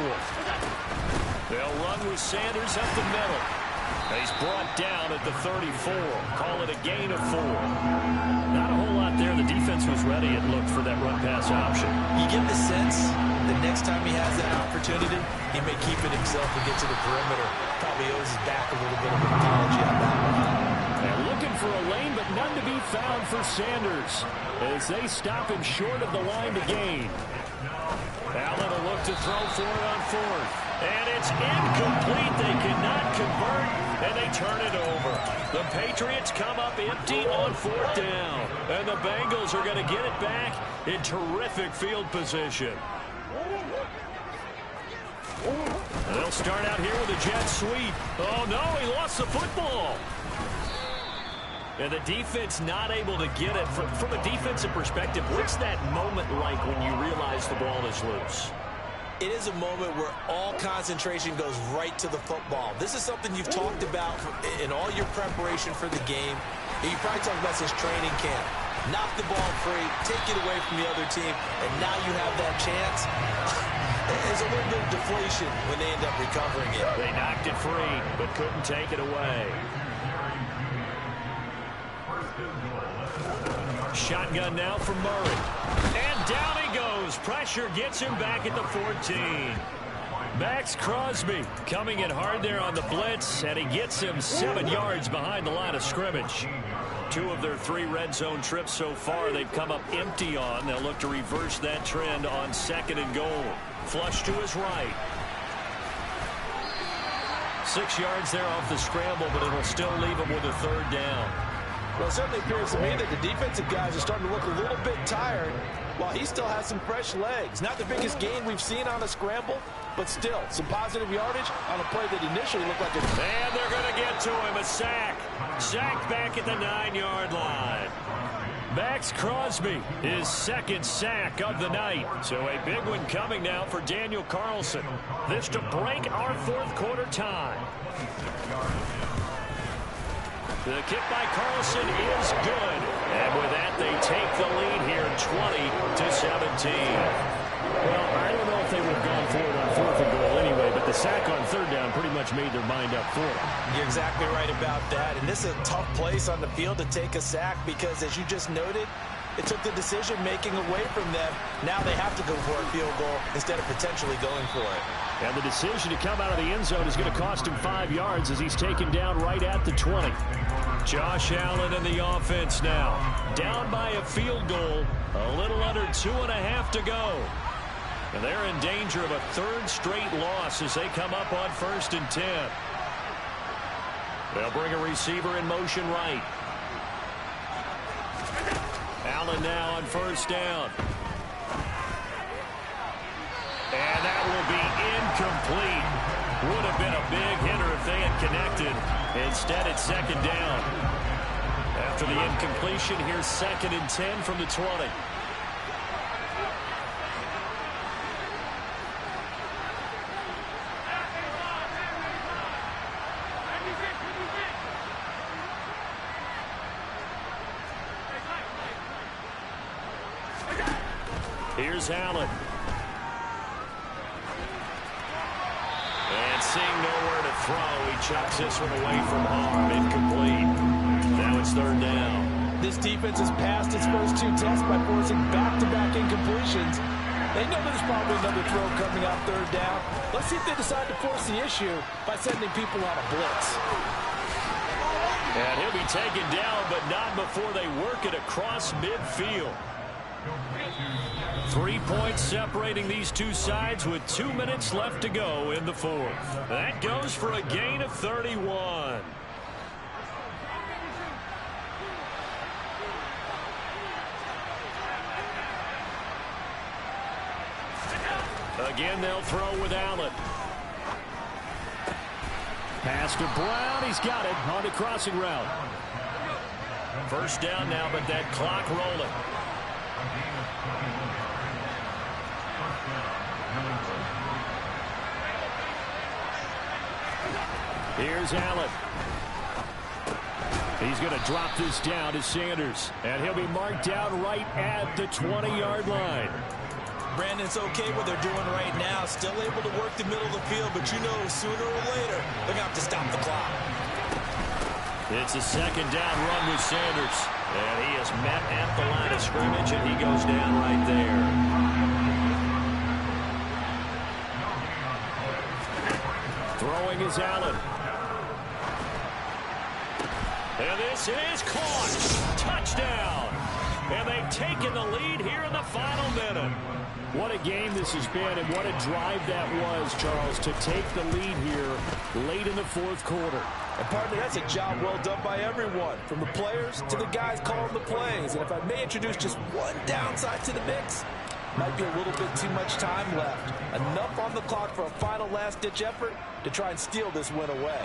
They'll run with Sanders up the middle. He's brought down at the 34. Call it a gain of 4. Not a whole lot there. The defense was ready, it looked, for that run-pass option. You get the sense that next time he has that opportunity, he may keep it himself and get to the perimeter. Probably owes his back a little bit of an apology on that one. And looking for a lane, but none to be found for Sanders as they stop him short of the line to gain. Allen will look to throw for it on 4th. And it's incomplete. They cannot convert, and they turn it over. The Patriots come up empty on 4th down. And the Bengals are going to get it back in terrific field position. They'll start out here with a jet sweep. Oh, no, he lost the football. And the defense not able to get it. From a defensive perspective, what's that moment like when you realize the ball is loose? It is a moment where all concentration goes right to the football. This is something you've talked about in all your preparation for the game. And you probably talked about since training camp. Knock the ball free, take it away from the other team, and now you have that chance. There's a little bit of deflation when they end up recovering it. They knocked it free, but couldn't take it away. Shotgun now for Murray. And down he goes. Pressure gets him back at the 14. Max Crosby coming in hard there on the blitz, and he gets him 7 yards behind the line of scrimmage. 2 of their 3 red zone trips so far they've come up empty on. They'll look to reverse that trend on 2nd and goal. Flush to his right. 6 yards there off the scramble, but it'll still leave him with a 3rd down. Well, it certainly appears to me that the defensive guys are starting to look a little bit tired while he still has some fresh legs. Not the biggest gain we've seen on a scramble, but still some positive yardage on a play that initially looked like a... And they're going to get to him. A sack. Sack back at the 9-yard line. Max Crosby, his 2nd sack of the night. So a big one coming now for Daniel Carlson. This to break our 4th quarter tie. The kick by Carlson is good. And with that, they take the lead here 20-17. Well, I don't know if they would have gone for it on 4th and goal anyway, but the sack on 3rd down pretty much made their mind up for it. You're exactly right about that. And this is a tough place on the field to take a sack because, as you just noted, it took the decision-making away from them. Now they have to go for a field goal instead of potentially going for it. And the decision to come out of the end zone is going to cost him 5 yards as he's taken down right at the 20. Josh Allen in the offense now. Down by a field goal. A little under 2.5 to go. And they're in danger of a 3rd straight loss as they come up on 1st and 10. They'll bring a receiver in motion right. Allen now on 1st down. And that will be incomplete. Would have been a big hitter if they had connected. Instead, it's 2nd down. After the incompletion, here's 2nd and 10 from the 20. Here's Allen. And seeing nowhere to throw, he chucks this one away from harm. Incomplete. Now it's 3rd down. This defense has passed its first 2 tests by forcing back-to-back incompletions. They know there's probably another throw coming out 3rd down. Let's see if they decide to force the issue by sending people on a blitz. And he'll be taken down, but not before they work it across midfield. 3 points separating these two sides with 2 minutes left to go in the 4th. That goes for a gain of 31. Again, they'll throw with Allen. Pass to Brown. He's got it on the crossing route. 1st down now, but that clock rolling. Here's Allen. He's going to drop this down to Sanders. And he'll be marked down right at the 20-yard line. Brandon, it's okay what they're doing right now. Still able to work the middle of the field, but you know sooner or later they're going to have to stop the clock. It's a 2nd down run with Sanders. And he is met at the line of scrimmage, and he goes down right there. Throwing is Allen. And this is caught. Touchdown. And they've taken the lead here in the final minute. What a game this has been, and what a drive that was, Charles, to take the lead here late in the 4th quarter. And partner, that's a job well done by everyone, from the players to the guys calling the plays. And if I may introduce just one downside to the mix, might be a little bit too much time left. Enough on the clock for a final last-ditch effort to try and steal this win away.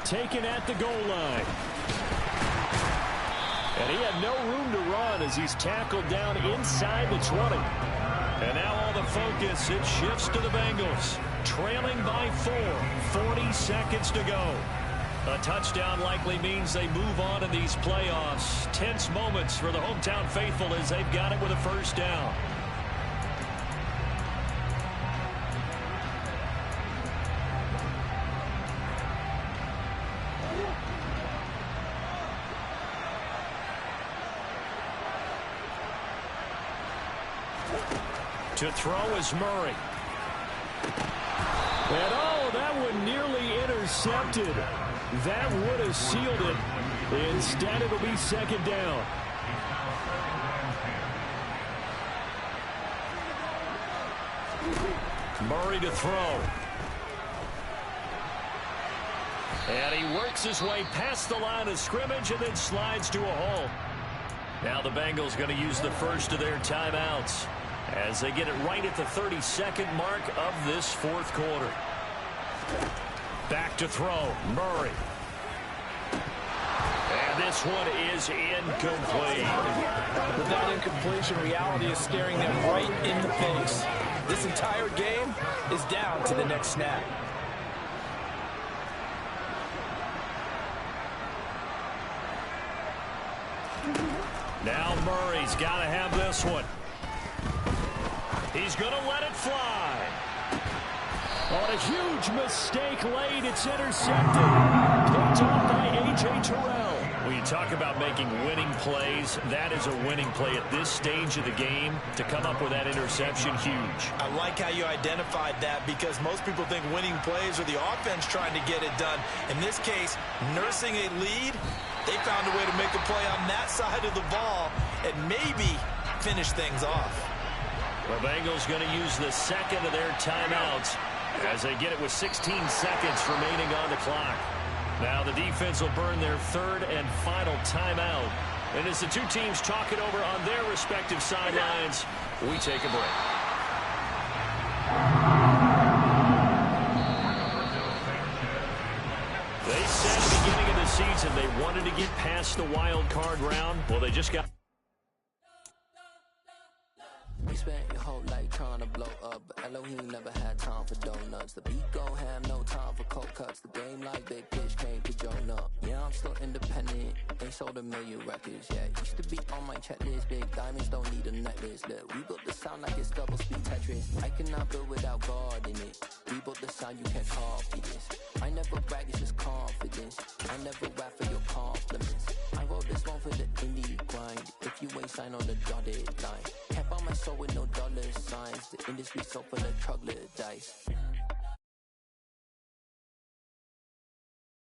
Taken at the goal line. And he had no room to run as he's tackled down inside the 20. And now all the focus, it shifts to the Bengals. Trailing by 4, 40 seconds to go. A touchdown likely means they move on in these playoffs. Tense moments for the hometown faithful as they've got it with a first down. To throw is Murray. And oh, that one nearly intercepted. That would have sealed it. Instead, it'll be second down. Murray to throw. And he works his way past the line of scrimmage and then slides to a hole. Now the Bengals going to use the first of their timeouts as they get it right at the 32nd mark of this fourth quarter. Back to throw, Murray. And this one is incomplete. With that incompletion, reality is staring them right in the face. This entire game is down to the next snap. Now Murray's got to have this one. He's going to let it fly. On a huge mistake late, it's intercepted. Picked off by A.J. Terrell. When you talk about making winning plays, that is a winning play at this stage of the game. To come up with that interception, huge. I like how you identified that because most people think winning plays are the offense trying to get it done. In this case, nursing a lead, they found a way to make a play on that side of the ball and maybe finish things off. The Bengals going to use the second of their timeouts as they get it with 16 seconds remaining on the clock. Now the defense will burn their third and final timeout. And as the two teams talk it over on their respective sidelines, we take a break. They said at the beginning of the season they wanted to get past the wild card round. Well, they just got... You spent your whole life trying to blow up, but Elohim never had time for donuts. The beat gon' have no time for cold cuts. The game like Big Pitch came to join up. Yeah, I'm still independent, ain't sold a million records yet. Used to be on my checklist, big diamonds don't need a necklace. Look, we built the sound like it's double speed Tetris. I cannot build without God in it. We built the sound, you can't copy this. I never brag, it's just confidence. I never rap for your compliments. I wrote this one for the indie grind. If you ain't signed on the dotted line, can't buy my soul with no dollar signs. The industry so full of troglodytes.